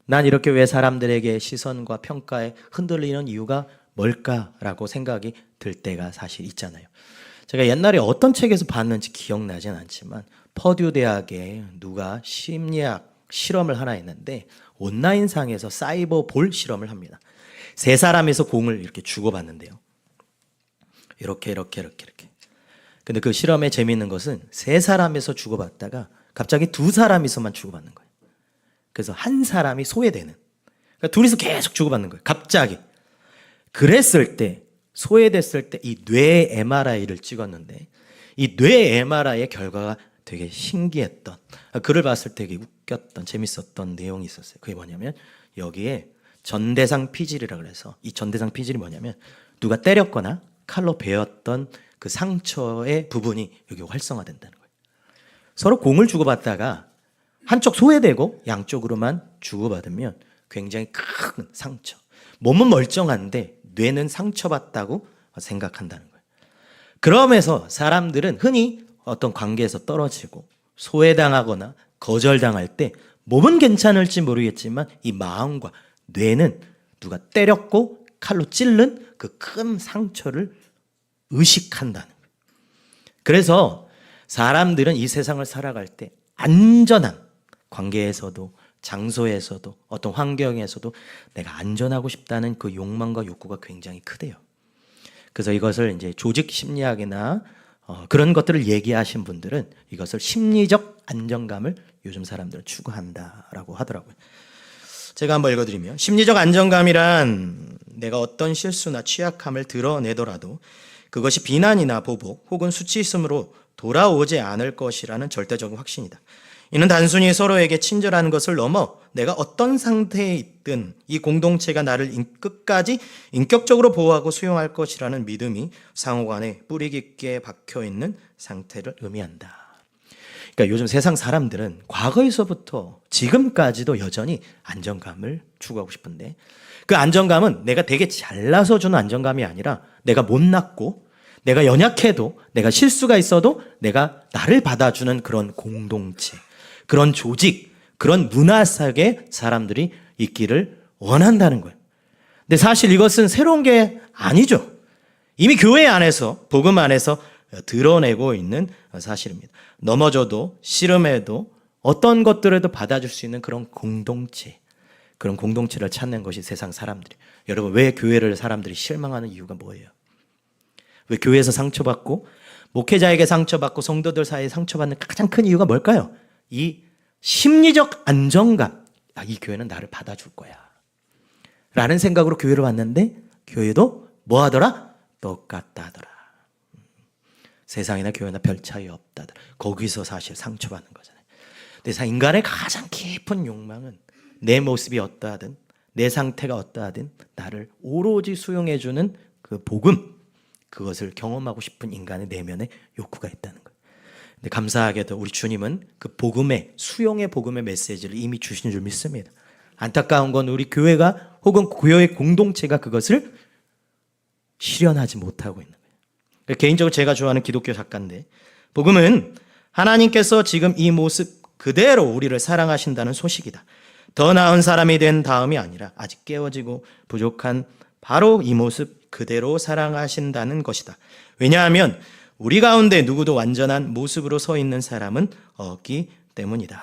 난 이렇게 왜 사람들에게 시선과 평가에 흔들리는 이유가 뭘까라고 생각이 들 때가 사실 있잖아요. 제가 옛날에 어떤 책에서 봤는지 기억나진 않지만 퍼듀 대학에 누가 심리학 실험을 하나 했는데 온라인상에서 사이버 볼 실험을 합니다. 세 사람에서 공을 이렇게 주고받는데요. 이렇게. 근데 그 실험의 재미있는 것은 세 사람에서 주고받다가 갑자기 두 사람이서만 주고받는 거예요. 그래서 한 사람이 소외되는. 그러니까 둘이서 계속 주고받는 거예요. 갑자기. 그랬을 때, 소외됐을 때 이 뇌 MRI를 찍었는데 이 뇌 MRI의 결과가 되게 신기했던, 글을 봤을 때 되게 웃겼던, 재밌었던 내용이 있었어요. 그게 뭐냐면 여기에 전대상 피질이라고 그래서 이 전대상 피질이 뭐냐면 누가 때렸거나 칼로 베었던 그 상처의 부분이 여기 활성화된다는 거예요. 서로 공을 주고받다가 한쪽 소외되고 양쪽으로만 주고받으면 굉장히 큰 상처. 몸은 멀쩡한데 뇌는 상처받다고 생각한다는 거예요. 그러면서 사람들은 흔히 어떤 관계에서 떨어지고 소외당하거나 거절당할 때 몸은 괜찮을지 모르겠지만 이 마음과 뇌는 누가 때렸고 칼로 찔른 그 큰 상처를 의식한다는 거예요. 그래서 사람들은 이 세상을 살아갈 때 안전한 관계에서도 장소에서도 어떤 환경에서도 내가 안전하고 싶다는 그 욕망과 욕구가 굉장히 크대요. 그래서 이것을 이제 조직 심리학이나 그런 것들을 얘기하신 분들은 이것을 심리적 안정감을 요즘 사람들은 추구한다라고 하더라고요. 제가 한번 읽어드리면 심리적 안정감이란 내가 어떤 실수나 취약함을 드러내더라도 그것이 비난이나 보복 혹은 수치심으로 돌아오지 않을 것이라는 절대적인 확신이다. 이는 단순히 서로에게 친절한 것을 넘어 내가 어떤 상태에 있든 이 공동체가 나를 끝까지 인격적으로 보호하고 수용할 것이라는 믿음이 상호간에 뿌리 깊게 박혀있는 상태를 의미한다. 그러니까 요즘 세상 사람들은 과거에서부터 지금까지도 여전히 안정감을 추구하고 싶은데 그 안정감은 내가 되게 잘나서 주는 안정감이 아니라 내가 못났고 내가 연약해도 내가 실수가 있어도 내가 나를 받아주는 그런 공동체, 그런 조직, 그런 문화 속에 사람들이 있기를 원한다는 거예요. 근데 사실 이것은 새로운 게 아니죠. 이미 교회 안에서, 복음 안에서 드러내고 있는 사실입니다. 넘어져도 씨름해도 어떤 것들에도 받아줄 수 있는 그런 공동체, 그런 공동체를 찾는 것이 세상 사람들이. 여러분, 왜 교회를 사람들이 실망하는 이유가 뭐예요? 왜 교회에서 상처받고 목회자에게 상처받고 성도들 사이에 상처받는 가장 큰 이유가 뭘까요? 이 심리적 안정감. 이 교회는 나를 받아줄 거야 라는 생각으로 교회를 왔는데 교회도 뭐 하더라? 똑같다 하더라. 세상이나 교회나 별 차이 없다. 거기서 사실 상처받는 거잖아요. 근데 인간의 가장 깊은 욕망은 내 모습이 어떠하든 내 상태가 어떠하든 나를 오로지 수용해주는 그 복음, 그것을 경험하고 싶은 인간의 내면에 욕구가 있다는 거예요. 근데 감사하게도 우리 주님은 그 복음의, 수용의 복음의 메시지를 이미 주신 줄 믿습니다. 안타까운 건 우리 교회가 혹은 교회 공동체가 그것을 실현하지 못하고 있는 거예요. 개인적으로 제가 좋아하는 기독교 작가인데 복음은 하나님께서 지금 이 모습 그대로 우리를 사랑하신다는 소식이다. 더 나은 사람이 된 다음이 아니라 아직 깨어지고 부족한 바로 이 모습 그대로 사랑하신다는 것이다. 왜냐하면 우리 가운데 누구도 완전한 모습으로 서 있는 사람은 없기 때문이다.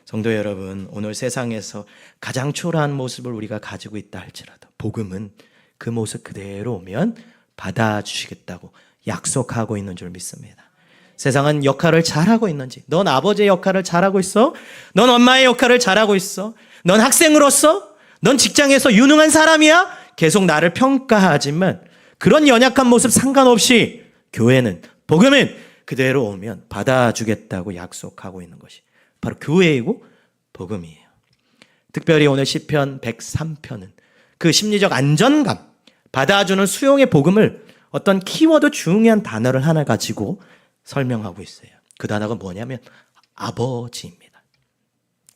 성도 여러분, 오늘 세상에서 가장 초라한 모습을 우리가 가지고 있다 할지라도 복음은 그 모습 그대로 오면 받아주시겠다고 약속하고 있는 줄 믿습니다. 세상은 역할을 잘하고 있는지, 넌 아버지의 역할을 잘하고 있어? 넌 엄마의 역할을 잘하고 있어? 넌 학생으로서? 넌 직장에서 유능한 사람이야? 계속 나를 평가하지만 그런 연약한 모습 상관없이 교회는, 복음은 그대로 오면 받아주겠다고 약속하고 있는 것이 바로 교회이고 복음이에요. 특별히 오늘 시편 103편은 그 심리적 안정감, 받아주는 수용의 복음을 어떤 키워드 중요한 단어를 하나 가지고 설명하고 있어요. 그 단어가 뭐냐면 아버지입니다.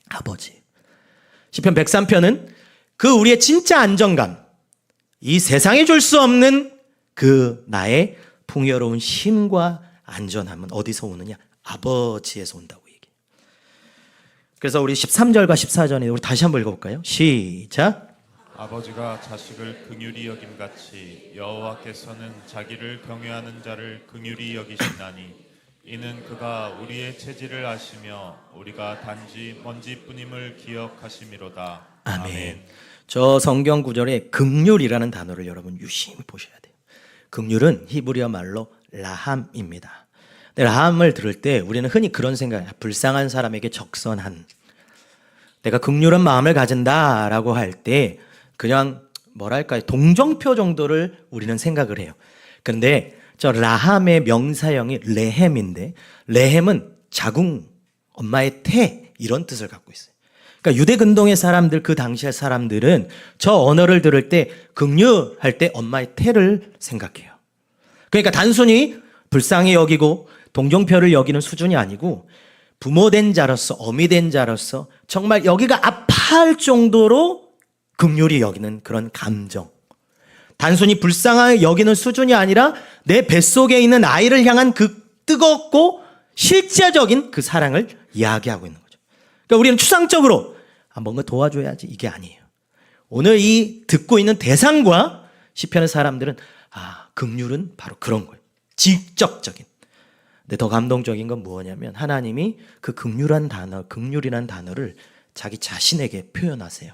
아버지. 시편 103편은 그 우리의 진짜 안정감, 이 세상에 줄 수 없는 그 나의 풍요로운 쉼과 안전함은 어디서 오느냐? 아버지에서 온다고 얘기해요. 그래서 우리 13절과 14절에 우리 다시 한번 읽어볼까요? 시작. 아버지가 자식을 긍휼히 여김같이 여호와께서는 자기를 경외하는 자를 긍휼히 여기시나니 이는 그가 우리의 체질을 아시며 우리가 단지 먼지뿐임을 기억하심이로다. 아멘. 저 성경 구절에 긍휼이라는 단어를 여러분 유심히 보셔야 돼요. 긍휼은 히브리어 말로 라함입니다. 근데 라함을 들을 때 우리는 흔히 그런 생각을 해요. 불쌍한 사람에게 적선한, 내가 긍휼한 마음을 가진다라고 할 때 그냥 뭐랄까요, 동정표 정도를 우리는 생각을 해요. 그런데 저 라함의 명사형이 레헴인데, 레헴은 자궁, 엄마의 태, 이런 뜻을 갖고 있어요. 그러니까 유대 근동의 사람들, 그 당시의 사람들은 저 언어를 들을 때 긍휼할 때 엄마의 태를 생각해요. 그러니까 단순히 불쌍히 여기고 동정표를 여기는 수준이 아니고 부모된 자로서, 어미된 자로서 정말 여기가 아파할 정도로 긍휼히 여기는 그런 감정. 단순히 불쌍하게 여기는 수준이 아니라 내 뱃속에 있는 아이를 향한 그 뜨겁고 실제적인 그 사랑을 이야기하고 있는 거죠. 그러니까 우리는 추상적으로 뭔가 도와줘야지, 이게 아니에요. 오늘 이 듣고 있는 대상과 시편의 사람들은 긍휼은 바로 그런 거예요. 직접적인. 근데 더 감동적인 건 뭐냐면 하나님이 그 긍휼한 단어, 긍휼이라는 단어를 자기 자신에게 표현하세요.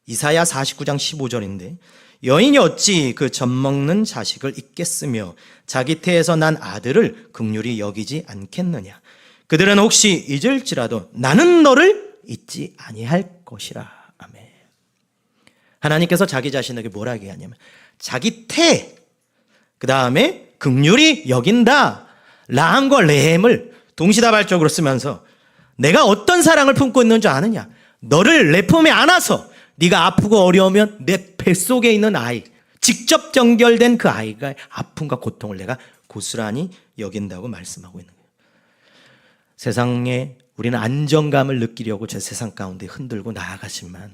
이사야 49장 15절인데 여인이 어찌 그 젖먹는 자식을 잊겠으며 자기 태에서 난 아들을 긍휼히 여기지 않겠느냐. 그들은 혹시 잊을지라도 나는 너를 잊지 아니할 것이라. 아멘. 하나님께서 자기 자신에게 뭐라 얘기하냐면 자기 태, 그 다음에 긍휼히 여긴다. 라함과 레헴을 동시다발적으로 쓰면서 내가 어떤 사랑을 품고 있는 줄 아느냐. 너를 내 품에 안아서 네가 아프고 어려우면 내 뱃속에 있는 아이, 직접 연결된 그 아이가 아픔과 고통을 내가 고스란히 여긴다고 말씀하고 있는 거예요. 세상에 우리는 안정감을 느끼려고 제 세상 가운데 흔들고 나아가지만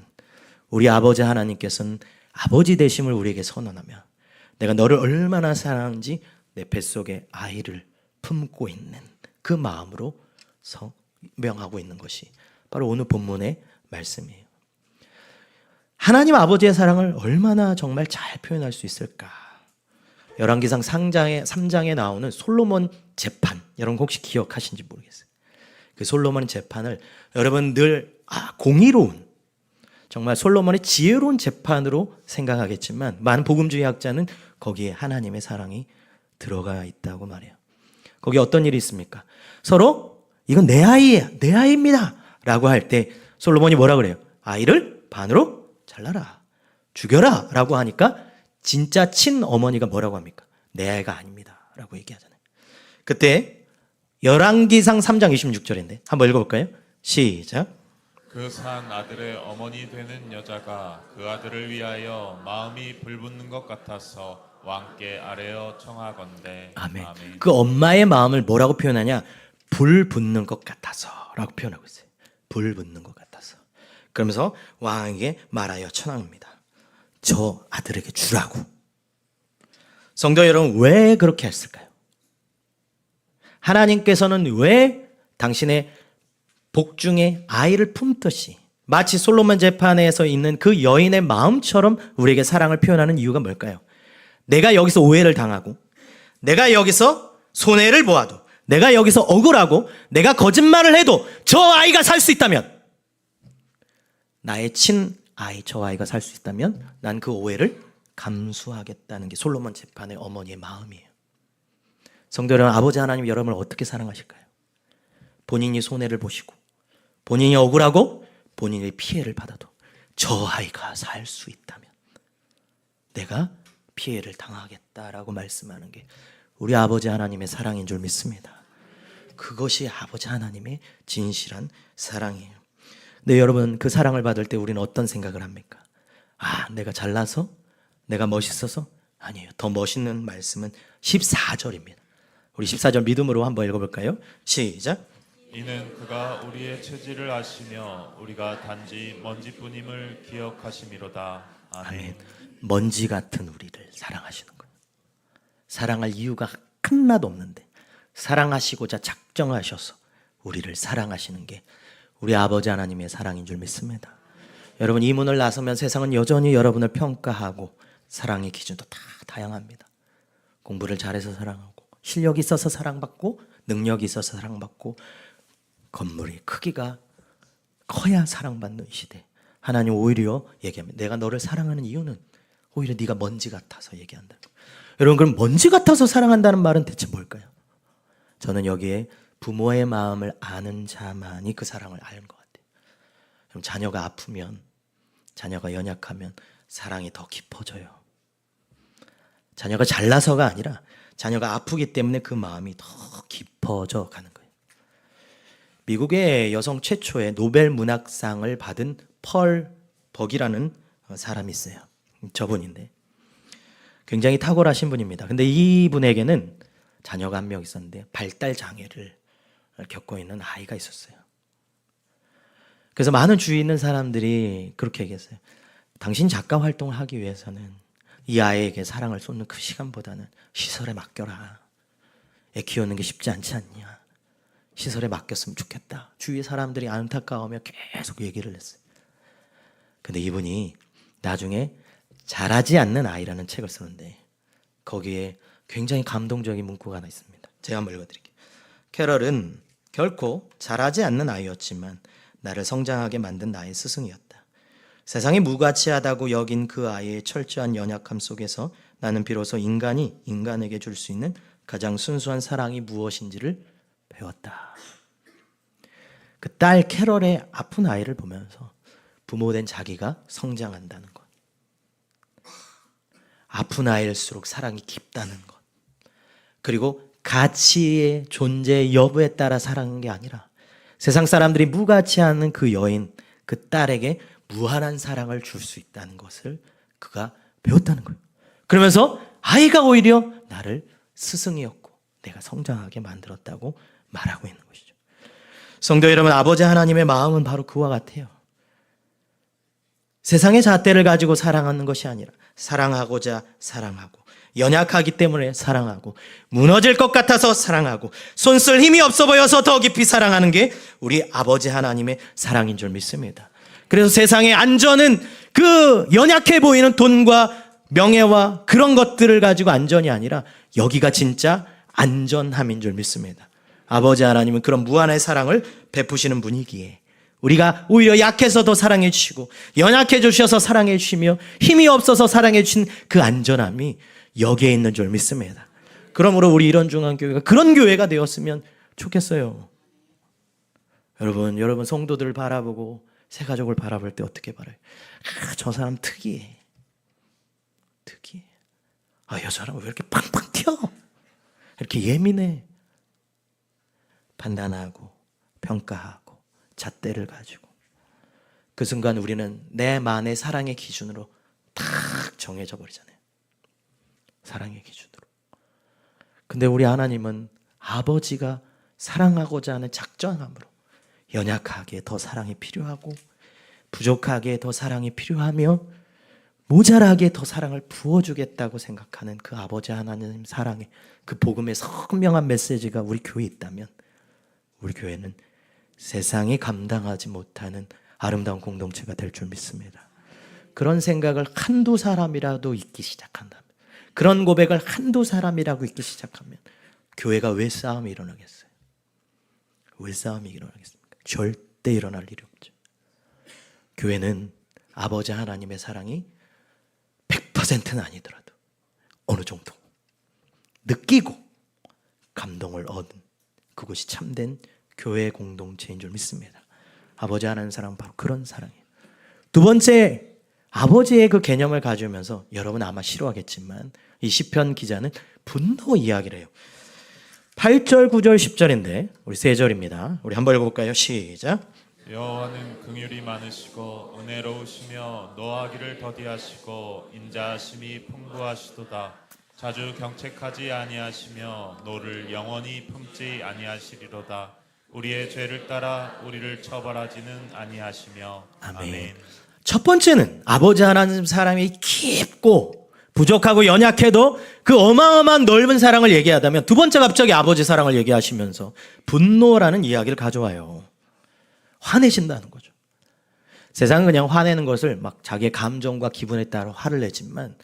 우리 아버지 하나님께서는 아버지 되심을 우리에게 선언하며 내가 너를 얼마나 사랑하는지 내 뱃속에 아이를 품고 있는 그 마음으로 명하고 있는 것이 바로 오늘 본문의 말씀이에요. 하나님 아버지의 사랑을 얼마나 정말 잘 표현할 수 있을까? 열왕기상 3장에 나오는 솔로몬 재판, 여러분 혹시 기억하신지 모르겠어요. 그 솔로몬 재판을 여러분 늘 공의로운, 정말 솔로몬의 지혜로운 재판으로 생각하겠지만 많은 복음주의 학자는 거기에 하나님의 사랑이 들어가 있다고 말해요. 거기 어떤 일이 있습니까? 서로 이건 내 아이예요, 내 아이입니다 라고 할 때 솔로몬이 뭐라 그래요? 아이를 반으로 잘라라, 죽여라 라고 하니까 진짜 친어머니가 뭐라고 합니까? 내 아이가 아닙니다 라고 얘기하잖아요. 그때 열왕기상 3장 26절인데 한번 읽어볼까요? 시작. 그 산 아들의 어머니 되는 여자가 그 아들을 위하여 마음이 불붙는 것 같아서 왕께 아뢰어 청하건대. 아멘. 그 엄마의 마음을 뭐라고 표현하냐? 불 붙는 것 같아서 라고 표현하고 있어요. 불 붙는 것 같아서. 그러면서 왕에게 말하여 청합니다. 저 아들에게 주라고. 성도 여러분, 왜 그렇게 했을까요? 하나님께서는 왜 당신의 복중에 아이를 품듯이 마치 솔로몬 재판에서 있는 그 여인의 마음처럼 우리에게 사랑을 표현하는 이유가 뭘까요? 내가 여기서 오해를 당하고, 내가 여기서 손해를 보아도, 내가 여기서 억울하고, 내가 거짓말을 해도 저 아이가 살 수 있다면, 나의 친아이 저 아이가 살 수 있다면 난 그 오해를 감수하겠다는 게 솔로몬 재판의 어머니의 마음이에요. 성도 여러분, 아버지 하나님 여러분을 어떻게 사랑하실까요? 본인이 손해를 보시고 본인이 억울하고 본인이 피해를 받아도 저 아이가 살 수 있다면 내가 피해를 당하겠다라고 말씀하는 게 우리 아버지 하나님의 사랑인 줄 믿습니다. 그것이 아버지 하나님의 진실한 사랑이에요. 근데 여러분, 그 사랑을 받을 때 우리는 어떤 생각을 합니까? 내가 잘나서? 내가 멋있어서? 아니에요. 더 멋있는 말씀은 14절입니다. 우리 14절 믿음으로 한번 읽어볼까요? 시작. 이는 그가 우리의 체질을 아시며 우리가 단지 먼지뿐임을 기억하심이로다. 아멘. 먼지 같은 우리를 사랑하시는 거예요. 사랑할 이유가 하나도 없는데 사랑하시고자 작정하셔서 우리를 사랑하시는 게 우리 아버지 하나님의 사랑인 줄 믿습니다. 여러분, 이 문을 나서면 세상은 여전히 여러분을 평가하고 사랑의 기준도 다 다양합니다. 공부를 잘해서 사랑하고, 실력이 있어서 사랑받고, 능력이 있어서 사랑받고, 건물의 크기가 커야 사랑받는 이 시대. 하나님 오히려 얘기합니다. 내가 너를 사랑하는 이유는 오히려 네가 먼지 같아서 얘기한다고. 여러분, 그럼 먼지 같아서 사랑한다는 말은 대체 뭘까요? 저는 여기에 부모의 마음을 아는 자만이 그 사랑을 아는 것 같아요. 그럼 자녀가 아프면, 자녀가 연약하면 사랑이 더 깊어져요. 자녀가 잘나서가 아니라 자녀가 아프기 때문에 그 마음이 더 깊어져 가는 거예요. 미국의 여성 최초의 노벨 문학상을 받은 펄 버기라는 사람이 있어요. 저분인데 굉장히 탁월하신 분입니다. 근데 이분에게는 자녀가 한 명 있었는데 발달 장애를 겪고 있는 아이가 있었어요. 그래서 많은 주위에 있는 사람들이 그렇게 얘기했어요. 당신 작가 활동을 하기 위해서는 이 아이에게 사랑을 쏟는 그 시간보다는 시설에 맡겨라. 애 키우는 게 쉽지 않지 않냐. 시설에 맡겼으면 좋겠다. 주위의 사람들이 안타까우며 계속 얘기를 했어요. 근데 이분이 나중에 자라지 않는 아이라는 책을 쓰는데 거기에 굉장히 감동적인 문구가 하나 있습니다. 제가 한번 읽어드릴게요. 캐럴은 결코 자라지 않는 아이였지만 나를 성장하게 만든 나의 스승이었다. 세상이 무가치하다고 여긴 그 아이의 철저한 연약함 속에서 나는 비로소 인간이 인간에게 줄 수 있는 가장 순수한 사랑이 무엇인지를 배웠다. 그 딸 캐럴의 아픈 아이를 보면서 부모된 자기가 성장한다는 것, 아픈 아이일수록 사랑이 깊다는 것, 그리고 가치의 존재 여부에 따라 사랑하는 게 아니라 세상 사람들이 무가치하는 그 여인, 그 딸에게 무한한 사랑을 줄 수 있다는 것을 그가 배웠다는 거예요. 그러면서 아이가 오히려 나를 스승이었고 내가 성장하게 만들었다고 말하고 있는 것이죠. 성도 여러분, 아버지 하나님의 마음은 바로 그와 같아요. 세상의 잣대를 가지고 사랑하는 것이 아니라 사랑하고자 사랑하고, 연약하기 때문에 사랑하고, 무너질 것 같아서 사랑하고, 손쓸 힘이 없어 보여서 더 깊이 사랑하는 게 우리 아버지 하나님의 사랑인 줄 믿습니다. 그래서 세상의 안전은 그 연약해 보이는 돈과 명예와 그런 것들을 가지고 안전이 아니라 여기가 진짜 안전함인 줄 믿습니다. 아버지 하나님은 그런 무한의 사랑을 베푸시는 분이기에 우리가 오히려 약해서 더 사랑해 주시고, 연약해 주셔서 사랑해 주시며, 힘이 없어서 사랑해 주신 그 안전함이 여기에 있는 줄 믿습니다. 그러므로 우리 이런 중앙교회가 그런 교회가 되었으면 좋겠어요. 여러분 성도들을 바라보고 새 가족을 바라볼 때 어떻게 바라요? 저 사람 특이해. 이 사람은 왜 이렇게 팡팡 튀어? 이렇게 예민해. 판단하고 평가하고 잣대를 가지고 그 순간 우리는 내만의 사랑의 기준으로 탁 정해져 버리잖아요. 사랑의 기준으로. 근데 우리 하나님은 아버지가 사랑하고자 하는 작정함으로 연약하게 더 사랑이 필요하고, 부족하게 더 사랑이 필요하며, 모자라게 더 사랑을 부어주겠다고 생각하는 그 아버지 하나님 사랑의 그 복음의 선명한 메시지가 우리 교회에 있다면 우리 교회는 세상이 감당하지 못하는 아름다운 공동체가 될 줄 믿습니다. 그런 생각을 한두 사람이라도 잊기 시작한다면, 그런 고백을 한두 사람이라고 잊기 시작하면 교회가 왜 싸움이 일어나겠어요? 왜 싸움이 일어나겠습니까? 절대 일어날 일이 없죠. 교회는 아버지 하나님의 사랑이 100%는 아니더라도 어느 정도 느끼고 감동을 얻은 그것이 참된 교회 공동체인 줄 믿습니다. 아버지 하나님 사랑은 바로 그런 사랑이에요. 두 번째, 아버지의 그 개념을 가지면서 여러분 아마 싫어하겠지만 이 시편 기자는 분노 이야기를 해요. 8절, 9절, 10절인데 우리 세 절입니다. 우리 한번 읽어볼까요? 시작. 여호와는 긍휼이 많으시고 은혜로우시며 노하기를 더디하시고 인자하심이 풍부하시도다. 자주 경책하지 아니하시며 노를 영원히 품지 아니하시리로다. 우리의 죄를 따라 우리를 처벌하지는 아니하시며. 아멘. 첫 번째는 아버지 하나님 사랑이 깊고 부족하고 연약해도 그 어마어마한 넓은 사랑을 얘기하다면, 두 번째 갑자기 아버지 사랑을 얘기하시면서 분노라는 이야기를 가져와요. 화내신다는 거죠. 세상은 그냥 화내는 것을 막 자기의 감정과 기분에 따라 화를 내지만,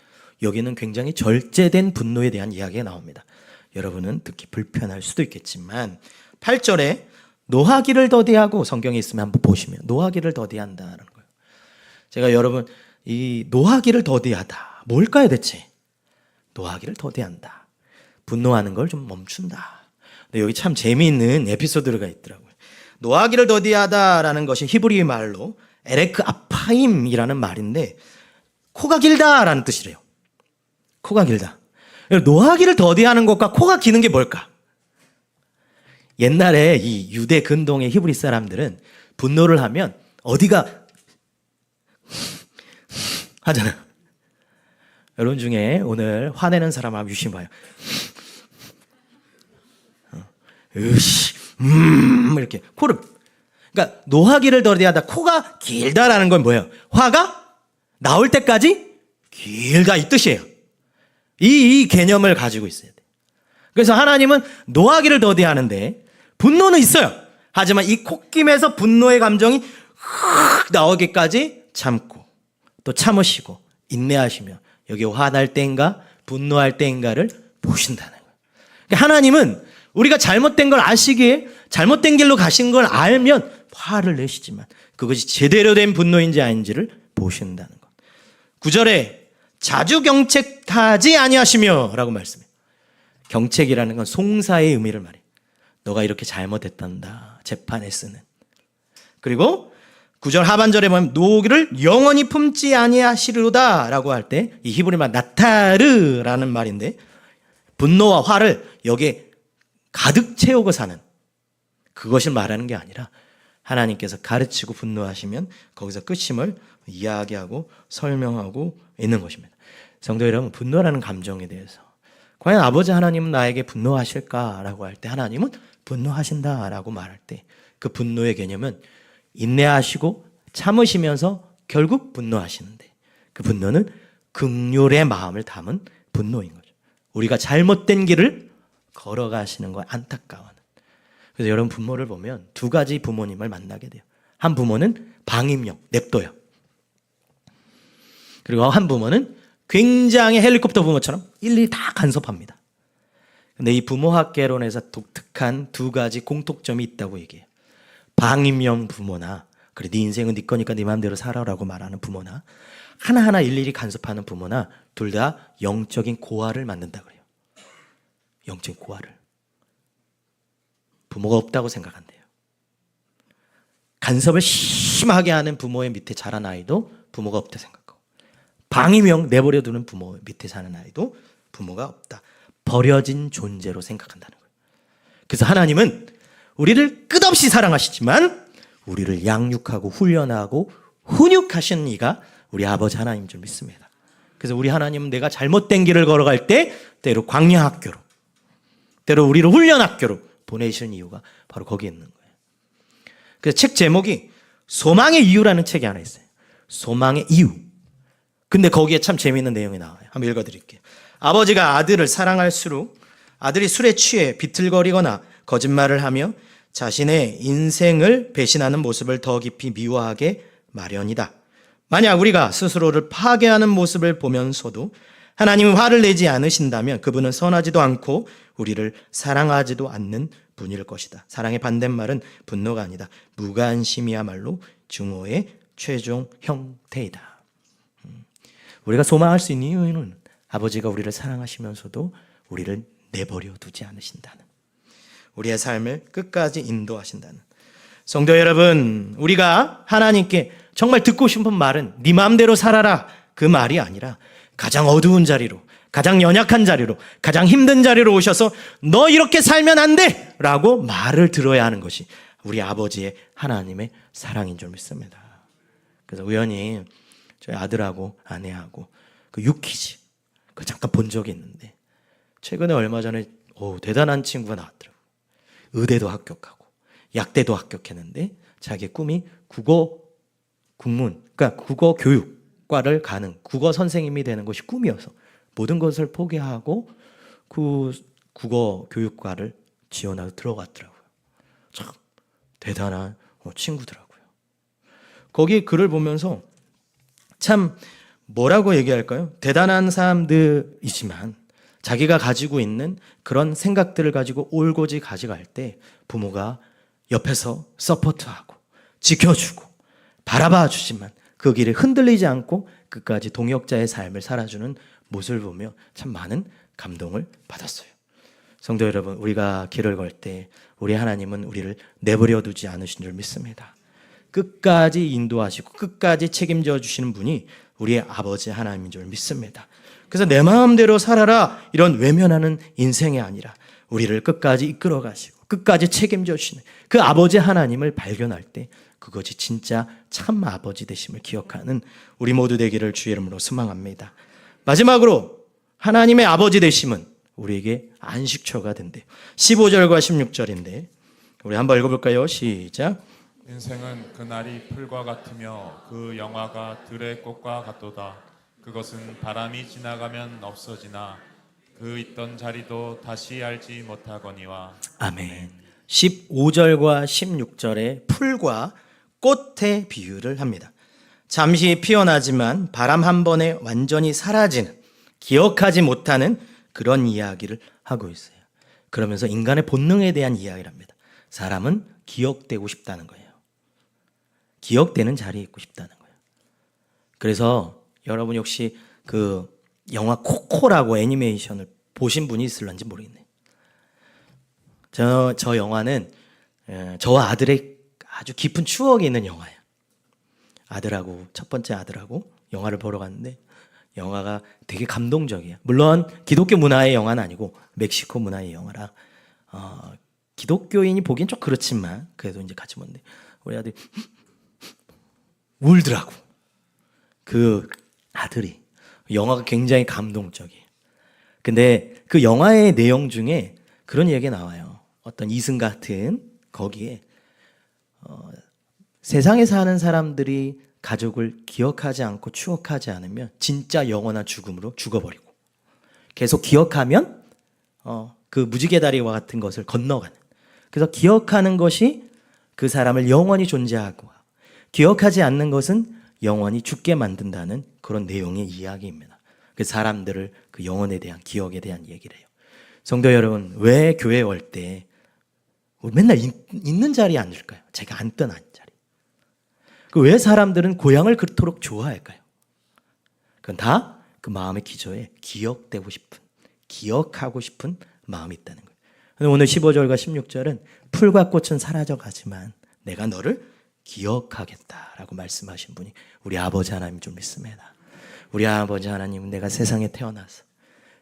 여기는 굉장히 절제된 분노에 대한 이야기가 나옵니다. 여러분은 듣기 불편할 수도 있겠지만 8절에 노하기를 더디하고, 성경에 있으면 한번 보시면 노하기를 더디한다는 거예요. 제가 여러분, 이 노하기를 더디하다 뭘까요 대체? 노하기를 더디한다, 분노하는 걸 좀 멈춘다. 근데 여기 참 재미있는 에피소드가 있더라고요. 노하기를 더디하다라는 것이 히브리 말로 에레크 아파임이라는 말인데, 코가 길다라는 뜻이래요. 코가 길다. 노하기를 더디하는 것과 코가 기는 게 뭘까? 옛날에 이 유대 근동의 히브리 사람들은 분노를 하면 어디가 하잖아요. 여러분 중에 오늘 화내는 사람 한번 유심 봐요. 으씨, 이렇게 코를. 그러니까 노하기를 더디하다, 코가 길다라는 건 뭐예요? 화가 나올 때까지 길다, 이 뜻이에요. 이 개념을 가지고 있어야 돼. 그래서 하나님은 노하기를 더디하는데 분노는 있어요. 하지만 이 콧김에서 분노의 감정이 훅 나오기까지 참고, 또 참으시고 인내하시며, 여기 화날 때인가 분노할 때인가를 보신다는 거예요. 그러니까 하나님은 우리가 잘못된 걸 아시기에, 잘못된 길로 가신 걸 알면 화를 내시지만 그것이 제대로 된 분노인지 아닌지를 보신다는 것. 9절에 자주 경책하지 아니하시며 라고 말씀해요. 경책이라는 건 송사의 의미를 말해요. 너가 이렇게 잘못했단다, 재판에 쓰는. 그리고 9절 하반절에 보면 노기를 영원히 품지 아니하시리로다 라고 할 때, 이 히브리 말 나타르라는 말인데, 분노와 화를 여기에 가득 채우고 사는 그것을 말하는 게 아니라, 하나님께서 가르치고 분노하시면 거기서 끝임을 이야기하고 설명하고 있는 것입니다. 성도 여러분, 분노라는 감정에 대해서 과연 아버지 하나님은 나에게 분노하실까라고 할 때, 하나님은 분노하신다라고 말할 때 그 분노의 개념은 인내하시고 참으시면서 결국 분노하시는데, 그 분노는 긍휼의 마음을 담은 분노인 거죠. 우리가 잘못된 길을 걸어가시는 거에 안타까워하는. 그래서 여러분, 부모를 보면 두 가지 부모님을 만나게 돼요. 한 부모는 방임용, 냅둬요. 그리고 한 부모는 굉장히 헬리콥터 부모처럼 일일이 다 간섭합니다. 근데 이 부모학개론에서 독특한 두 가지 공통점이 있다고 얘기해요. 방임용 부모나, 그래 네 인생은 네 거니까 네 마음대로 살아라고 말하는 부모나, 하나하나 일일이 간섭하는 부모나, 둘 다 영적인 고아를 만든다 그래요. 영적인 고아를. 부모가 없다고 생각한대요. 간섭을 심하게 하는 부모의 밑에 자란 아이도 부모가 없다 생각하고, 방임용 내버려 두는 부모 밑에 사는 아이도 부모가 없다, 버려진 존재로 생각한다는 거예요. 그래서 하나님은 우리를 끝없이 사랑하시지만 우리를 양육하고 훈련하고 훈육하신 이가 우리 아버지 하나님인 줄 믿습니다. 그래서 우리 하나님은 내가 잘못된 길을 걸어갈 때 때로 광야 학교로, 때로 우리를 훈련 학교로 보내시는 이유가 바로 거기에 있는 거예요. 그래서 책 제목이 소망의 이유라는 책이 하나 있어요. 소망의 이유. 근데 거기에 참 재미있는 내용이 나와요. 한번 읽어드릴게요. 아버지가 아들을 사랑할수록 아들이 술에 취해 비틀거리거나 거짓말을 하며 자신의 인생을 배신하는 모습을 더 깊이 미워하게 마련이다. 만약 우리가 스스로를 파괴하는 모습을 보면서도 하나님이 화를 내지 않으신다면 그분은 선하지도 않고 우리를 사랑하지도 않는 분일 것이다. 사랑의 반대말은 분노가 아니다. 무관심이야말로 증오의 최종 형태이다. 우리가 소망할 수 있는 이유는 아버지가 우리를 사랑하시면서도 우리를 내버려 두지 않으신다는, 우리의 삶을 끝까지 인도하신다는. 성도 여러분, 우리가 하나님께 정말 듣고 싶은 말은 네 마음대로 살아라, 그 말이 아니라 가장 어두운 자리로, 가장 연약한 자리로, 가장 힘든 자리로 오셔서 너 이렇게 살면 안 돼! 라고 말을 들어야 하는 것이 우리 아버지의 하나님의 사랑인 줄 믿습니다. 그래서 우연히 저희 아들하고 아내하고 그 유키즈 그 잠깐 본 적이 있는데, 최근에 얼마 전에 대단한 친구가 나왔더라고요. 의대도 합격하고 약대도 합격했는데 자기 꿈이 국어 국문, 그러니까 국어 교육과를 가는 국어 선생님이 되는 것이 꿈이어서 모든 것을 포기하고 그 국어 교육과를 지원하고 들어갔더라고요. 참 대단한 친구더라고요. 거기 글을 보면서 참 뭐라고 얘기할까요? 대단한 사람들이지만 자기가 가지고 있는 그런 생각들을 가지고 올고지 가져갈 때 부모가 옆에서 서포트하고 지켜주고 바라봐 주지만 그 길에 흔들리지 않고 끝까지 동역자의 삶을 살아주는 모습을 보며 참 많은 감동을 받았어요. 성도 여러분, 우리가 길을 걸 때 우리 하나님은 우리를 내버려 두지 않으신 줄 믿습니다. 끝까지 인도하시고 끝까지 책임져 주시는 분이 우리의 아버지 하나님인 줄 믿습니다. 그래서 내 마음대로 살아라 이런 외면하는 인생이 아니라 우리를 끝까지 이끌어 가시고 끝까지 책임져 주시는 그 아버지 하나님을 발견할 때 그것이 진짜 참 아버지 되심을 기억하는 우리 모두 되기를 주의 이름으로 소망합니다. 마지막으로 하나님의 아버지 되심은 우리에게 안식처가 된대요. 15절과 16절인데 우리 한번 읽어볼까요? 시작. 인생은 그날이 풀과 같으며 그 영화가 들의 꽃과 같도다. 그것은 바람이 지나가면 없어지나 그 있던 자리도 다시 알지 못하거니와. 아멘. 15절과 16절에 풀과 꽃의 비유를 합니다. 잠시 피어나지만 바람 한 번에 완전히 사라지는, 기억하지 못하는 그런 이야기를 하고 있어요. 그러면서 인간의 본능에 대한 이야기를 합니다. 사람은 기억되고 싶다는 거예요. 기억되는 자리에 있고 싶다는 거예요. 그래서 여러분 혹시 그 영화 코코라고 애니메이션을 보신 분이 있을런지 모르겠네요. 저 영화는 저와 아들의 아주 깊은 추억이 있는 영화예요. 아들하고 첫 번째 아들하고 영화를 보러 갔는데 영화가 되게 감동적이에요. 물론 기독교 문화의 영화는 아니고 멕시코 문화의 영화라 기독교인이 보기엔 좀 그렇지만 그래도 이제 같이 보는데 우리 아들이 울더라고. 그 아들이. 영화가 굉장히 감동적이에요. 근데 그 영화의 내용 중에 그런 얘기가 나와요. 어떤 이승 같은 거기에 세상에 사는 사람들이 가족을 기억하지 않고 추억하지 않으면 진짜 영원한 죽음으로 죽어버리고 계속 기억하면 그 무지개 다리와 같은 것을 건너가는, 그래서 기억하는 것이 그 사람을 영원히 존재하고 기억하지 않는 것은 영원히 죽게 만든다는 그런 내용의 이야기입니다. 그 사람들을 그 영혼에 대한 기억에 대한 얘기를 해요. 성도 여러분, 왜 교회 올 때 맨날 있는 자리에 앉을까요? 제가 앉던 자리. 왜 사람들은 고향을 그토록 좋아할까요? 그건 다 그 마음의 기저에 기억되고 싶은, 기억하고 싶은 마음이 있다는 거예요. 오늘 15절과 16절은 풀과 꽃은 사라져가지만 내가 너를 기억하겠다라고 말씀하신 분이 우리 아버지 하나님 좀 믿습니다. 우리 아버지 하나님은 내가 세상에 태어나서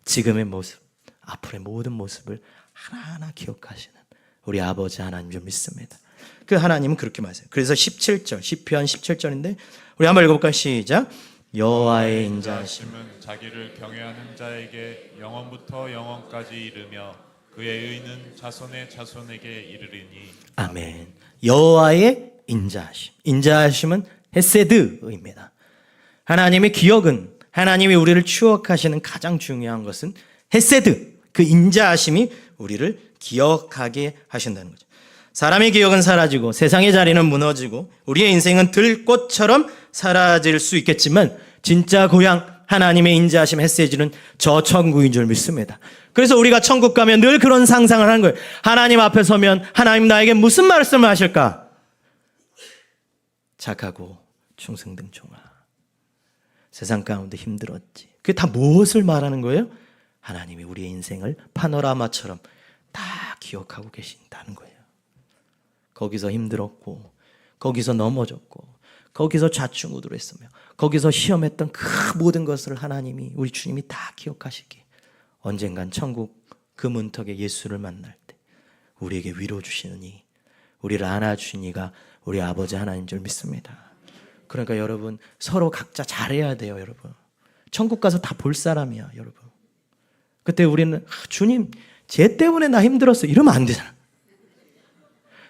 지금의 모습, 앞으로의 모든 모습을 하나하나 기억하시는 우리 아버지 하나님 좀 믿습니다. 그 하나님은 그렇게 말해요. 그래서 17절, 시편 17절인데 우리 한번 읽어볼까요? 시작. 여호와의 인자하심은 자기를 경외하는 자에게 영원부터 영원까지 이르며 그의 의는 자손의 자손에게 이르리니. 아멘. 여호와의 인자하심. 인자하심은 헤세드입니다. 하나님의 기억은, 하나님이 우리를 추억하시는 가장 중요한 것은 헤세드, 그 인자하심이 우리를 기억하게 하신다는 거죠. 사람의 기억은 사라지고 세상의 자리는 무너지고 우리의 인생은 들꽃처럼 사라질 수 있겠지만 진짜 고향 하나님의 인자하심 헤세드는 저 천국인 줄 믿습니다. 그래서 우리가 천국 가면 늘 그런 상상을 하는 거예요. 하나님 앞에 서면 하나님 나에게 무슨 말씀을 하실까? 착하고 충성된 종아, 세상 가운데 힘들었지. 그게 다 무엇을 말하는 거예요? 하나님이 우리의 인생을 파노라마처럼 다 기억하고 계신다는 거예요. 거기서 힘들었고, 거기서 넘어졌고, 거기서 좌충우돌했으며, 거기서 시험했던 그 모든 것을 하나님이, 우리 주님이 다 기억하시기에 언젠간 천국 그 문턱에 예수를 만날 때 우리에게 위로 주시느니, 우리를 안아주시니가 우리 아버지 하나님 줄 믿습니다. 그러니까 여러분 서로 각자 잘해야 돼요. 여러분 천국 가서 다 볼 사람이야. 여러분 그때 우리는 주님 쟤 때문에 나 힘들었어 이러면 안 되잖아.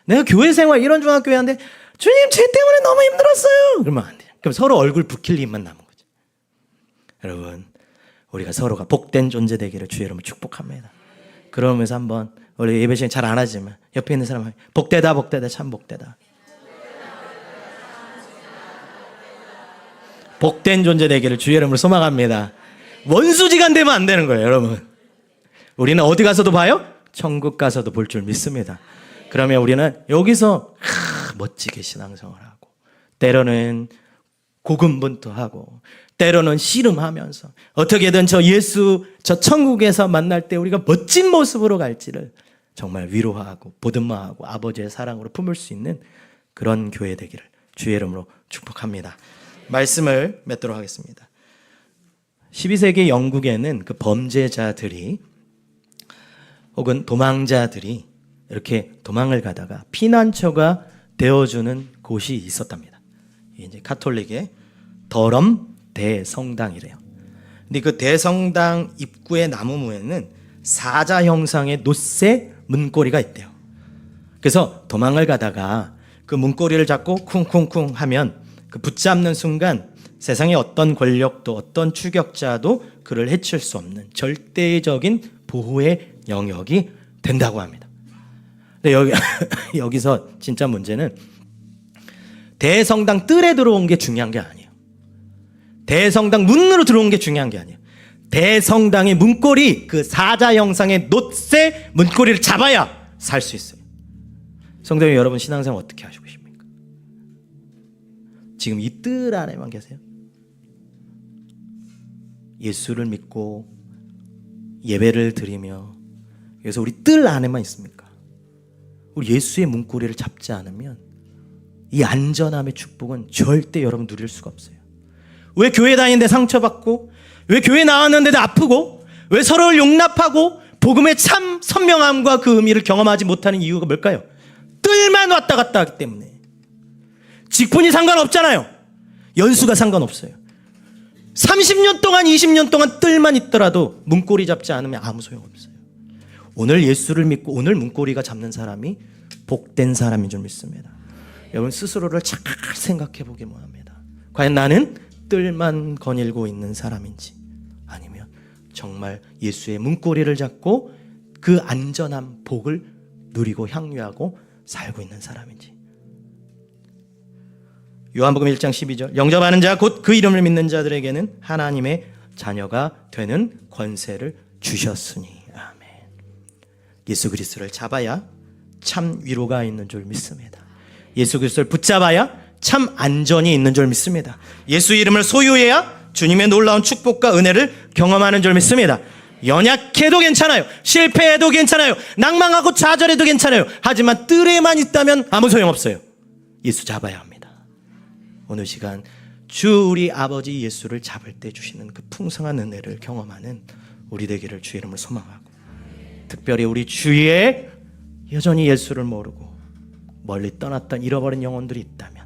내가 교회 생활 이런 중학교에 하는데 주님 쟤 때문에 너무 힘들었어요. 그러면 안 돼요. 그럼 서로 얼굴 붉힐 일만 남은 거죠. 여러분, 우리가 서로가 복된 존재 되기를 주의 이름으로 축복합니다. 그러면서 한번 우리 예배 시간 잘 안 하지만 옆에 있는 사람 복되다 복되다 참 복되다. 복된 존재 되기를 주의 이름으로 소망합니다. 원수지간 되면 안 되는 거예요, 여러분. 우리는 어디 가서도 봐요? 천국 가서도 볼 줄 믿습니다. 그러면 우리는 여기서 멋지게 신앙생활을 하고 때로는 고군분투하고 때로는 씨름하면서 어떻게든 저 천국에서 만날 때 우리가 멋진 모습으로 갈지를 정말 위로하고 보듬어하고 아버지의 사랑으로 품을 수 있는 그런 교회 되기를 주의 이름으로 축복합니다. 말씀을 맺도록 하겠습니다. 12세기 영국에는 그 범죄자들이 혹은 도망자들이 이렇게 도망을 가다가 피난처가 되어주는 곳이 있었답니다. 이제 카톨릭의 더럼 대성당이래요. 근데 그 대성당 입구의 나무무에는 사자 형상의 놋새 문고리가 있대요. 그래서 도망을 가다가 그 문고리를 잡고 쿵쿵쿵 하면 그 붙잡는 순간 세상의 어떤 권력도 어떤 추격자도 그를 해칠 수 없는 절대적인 보호의 영역이 된다고 합니다. 근데 여기서 진짜 문제는 대성당 뜰에 들어온 게 중요한 게 아니에요. 대성당 문으로 들어온 게 중요한 게 아니에요. 대성당의 문고리, 그 사자 형상의 놋새 문고리를 잡아야 살 수 있어요. 성도님 여러분, 신앙생활 어떻게 하시고 계십니까? 지금 이 뜰 안에만 계세요? 예수를 믿고 예배를 드리며 그래서 우리 뜰 안에만 있습니까? 우리 예수의 문고리를 잡지 않으면 이 안전함의 축복은 절대 여러분 누릴 수가 없어요. 왜 교회 다니는데 상처받고, 왜 교회 나왔는데도 아프고, 왜 서로를 용납하고 복음의 참 선명함과 그 의미를 경험하지 못하는 이유가 뭘까요? 뜰만 왔다 갔다 하기 때문에. 직분이 상관없잖아요. 연수가 상관없어요. 30년 동안 20년 동안 뜰만 있더라도 문고리 잡지 않으면 아무 소용없어요. 오늘 예수를 믿고 오늘 문고리가 잡는 사람이 복된 사람인 줄 믿습니다. 여러분 스스로를 잘 생각해 보기 원합니다. 과연 나는 뜰만 거닐고 있는 사람인지 아니면 정말 예수의 문고리를 잡고 그 안전한 복을 누리고 향유하고 살고 있는 사람인지. 요한복음 1장 12절 영접하는 자 곧 그 이름을 믿는 자들에게는 하나님의 자녀가 되는 권세를 주셨으니 아멘. 예수 그리스도를 잡아야 참 위로가 있는 줄 믿습니다. 예수 그리스도를 붙잡아야 참 안전이 있는 줄 믿습니다. 예수 이름을 소유해야 주님의 놀라운 축복과 은혜를 경험하는 줄 믿습니다. 연약해도 괜찮아요. 실패해도 괜찮아요. 낭망하고 좌절해도 괜찮아요. 하지만 뜰에만 있다면 아무 소용없어요. 예수 잡아야 합니다. 오늘 시간 주 우리 아버지 예수를 잡을 때 주시는 그 풍성한 은혜를 경험하는 우리 되기를 주의 이름으로 소망하고, 특별히 우리 주위에 여전히 예수를 모르고 멀리 떠났던 잃어버린 영혼들이 있다면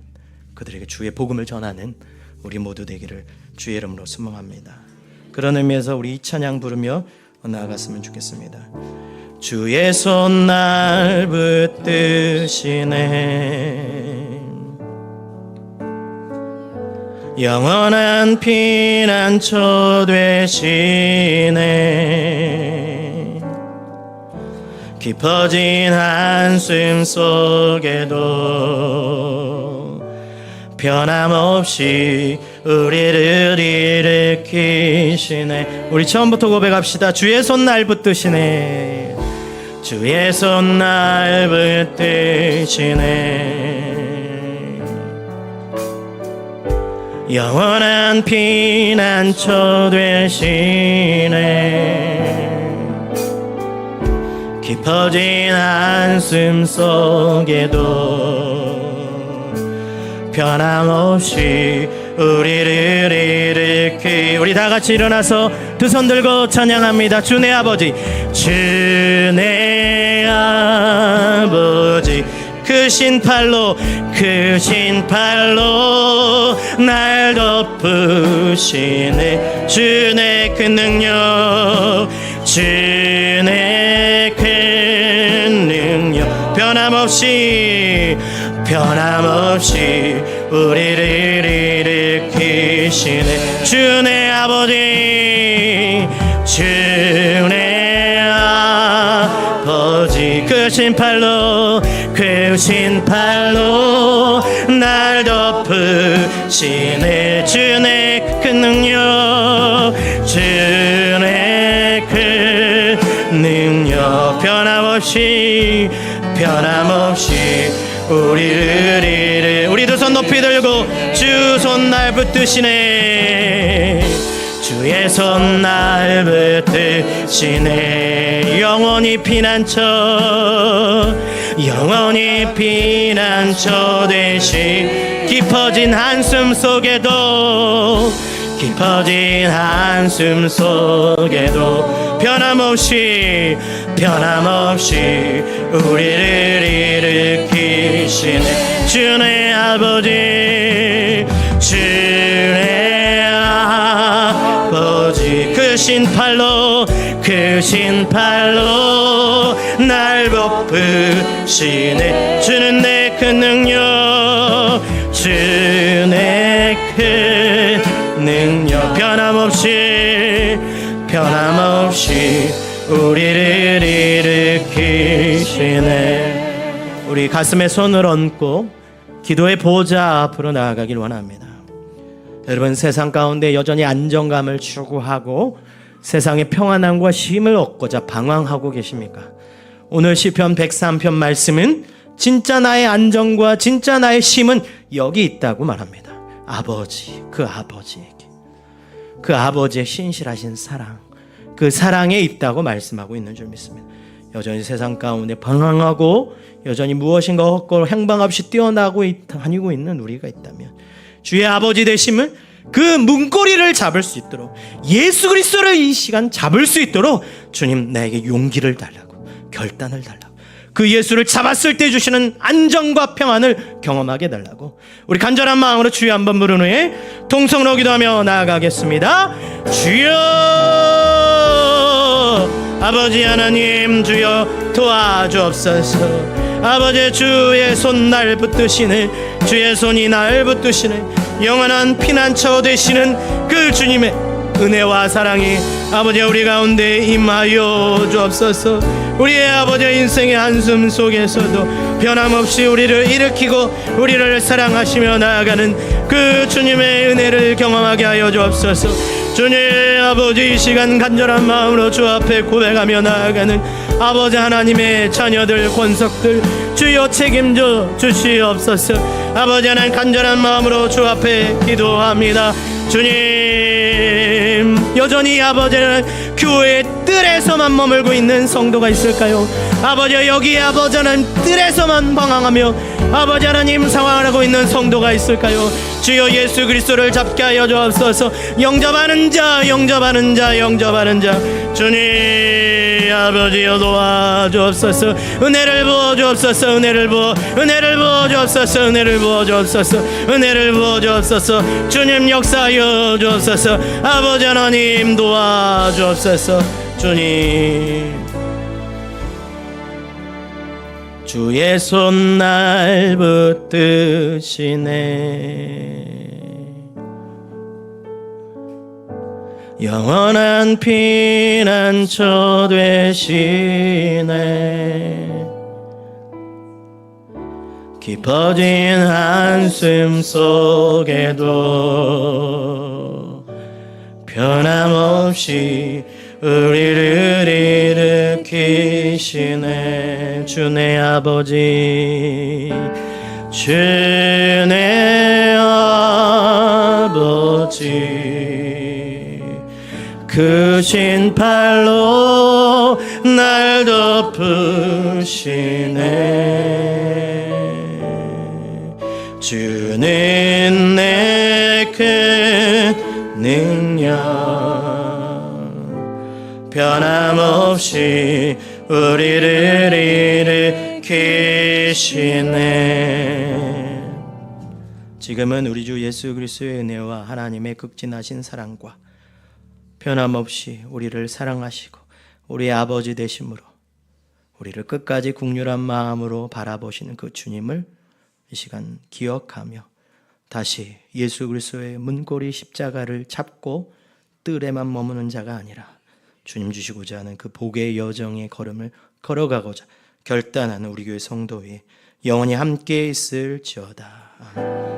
그들에게 주의 복음을 전하는 우리 모두 되기를 주의 이름으로 소망합니다. 그런 의미에서 우리 이 찬양 부르며 나아갔으면 좋겠습니다. 주의 손 날 붙드시네, 영원한 피난처 되시네, 깊어진 한숨 속에도 변함없이 우리를 일으키시네. 우리 처음부터 고백합시다. 주의 손 날 붙드시네, 주의 손 날 붙드시네, 영원한 피난처 되시네, 깊어진 한숨 속에도 변함없이 우리를 일으키. 우리 다 같이 일어나서 두 손 들고 찬양합니다. 주 내 아버지, 주 내 아버지, 크신 팔로 날 덮으시네. 주 내 큰 능력, 주 내 큰 능력 변함없이 우리를 일으키시네. 주내 아버지, 주내 아버지, 그 신팔로 날 덮으시네. 주내 그 능력, 주내 그 능력, 변함없이 우리 두 손 높이 들고 주 손 날 붙드시네. 주의 손 날 붙드시네. 영원히 피난처 되시. 깊어진 한숨 속에도 변함없이 우리를 일으키시네. 주의 아버지, 그 신팔로 날 덮으시네. 주는 내 그 능력, 변함없이 우리를 일으키시네. 우리 가슴에 손을 얹고 기도의 보좌 앞으로 나아가길 원합니다. 여러분, 세상 가운데 여전히 안정감을 추구하고 세상의 평안함과 쉼을 얻고자 방황하고 계십니까? 오늘 시편 103편 말씀은 진짜 나의 안정과 진짜 나의 쉼은 여기 있다고 말합니다. 아버지, 그 아버지의 신실하신 사랑, 그 사랑에 있다고 말씀하고 있는 줄 믿습니다. 여전히 세상 가운데 방황하고 여전히 무엇인가 헛걸 행방 없이 다니고 있는 우리가 있다면 주의 아버지 되심은 그 문고리를 잡을 수 있도록, 예수 그리스도를 이 시간 잡을 수 있도록 주님 나에게 용기를 달라고, 결단을 달라고, 그 예수를 잡았을 때 주시는 안정과 평안을 경험하게 달라고 우리 간절한 마음으로 주여 한번 부른 후에 통성으로 기도하며 나아가겠습니다. 주여, 아버지 하나님, 주여 도와주옵소서. 아버지, 주의 손 날 붙드시네. 주의 손이 날 붙드시네. 영원한 피난처 되시는 그 주님의 은혜와 사랑이 아버지 우리 가운데 임하여 주옵소서. 우리의 아버지의 인생의 한숨 속에서도 변함없이 우리를 일으키고 우리를 사랑하시며 나아가는 그 주님의 은혜를 경험하게 하여 주옵소서. 주님 아버지, 이 시간 간절한 마음으로 주 앞에 고백하며 나아가는 아버지 하나님의 자녀들, 권속들 주여 책임져 주시옵소서. 아버지 하나님, 간절한 마음으로 주 앞에 기도합니다. 주님, 여전히 아버지는 교회의 뜰에서만 머물고 있는 성도가 있을까요? 아버지, 여기 아버지는 뜰에서만 방황하며 아버지 하나님 상황을 하고 있는 성도가 있을까요? 주여 예수 그리스도를 잡게 하여 주옵소서. 영접하는 자 주님 아버지여 도와주옵소서. 은혜를 부어 주옵소서. 은혜를 부어 주옵소서. 주님 역사하여 주옵소서. 아버지 하나님 도와주옵소서. 주님, 주의 손 날 붙드시네. 영원한 피난처 되시네. 깊어진 한숨 속에도 변함없이 우리를 일으키시네. 주내 아버지, 주내 아버지, 그 신팔로 날 덮으시네. 주는 내 큰 능력, 변함없이 우리를 일으키시네. 지금은 우리 주 예수 그리스도의 은혜와 하나님의 극진하신 사랑과 변함없이 우리를 사랑하시고 우리의 아버지 되심으로 우리를 끝까지 국률한 마음으로 바라보시는 그 주님을 이 시간 기억하며 다시 예수 그리스도의 문고리 십자가를 잡고 뜰에만 머무는 자가 아니라 주님 주시고자 하는 그 복의 여정의 걸음을 걸어가고자 결단하는 우리 교회 성도의 영원히 함께 있을지어다. 아멘.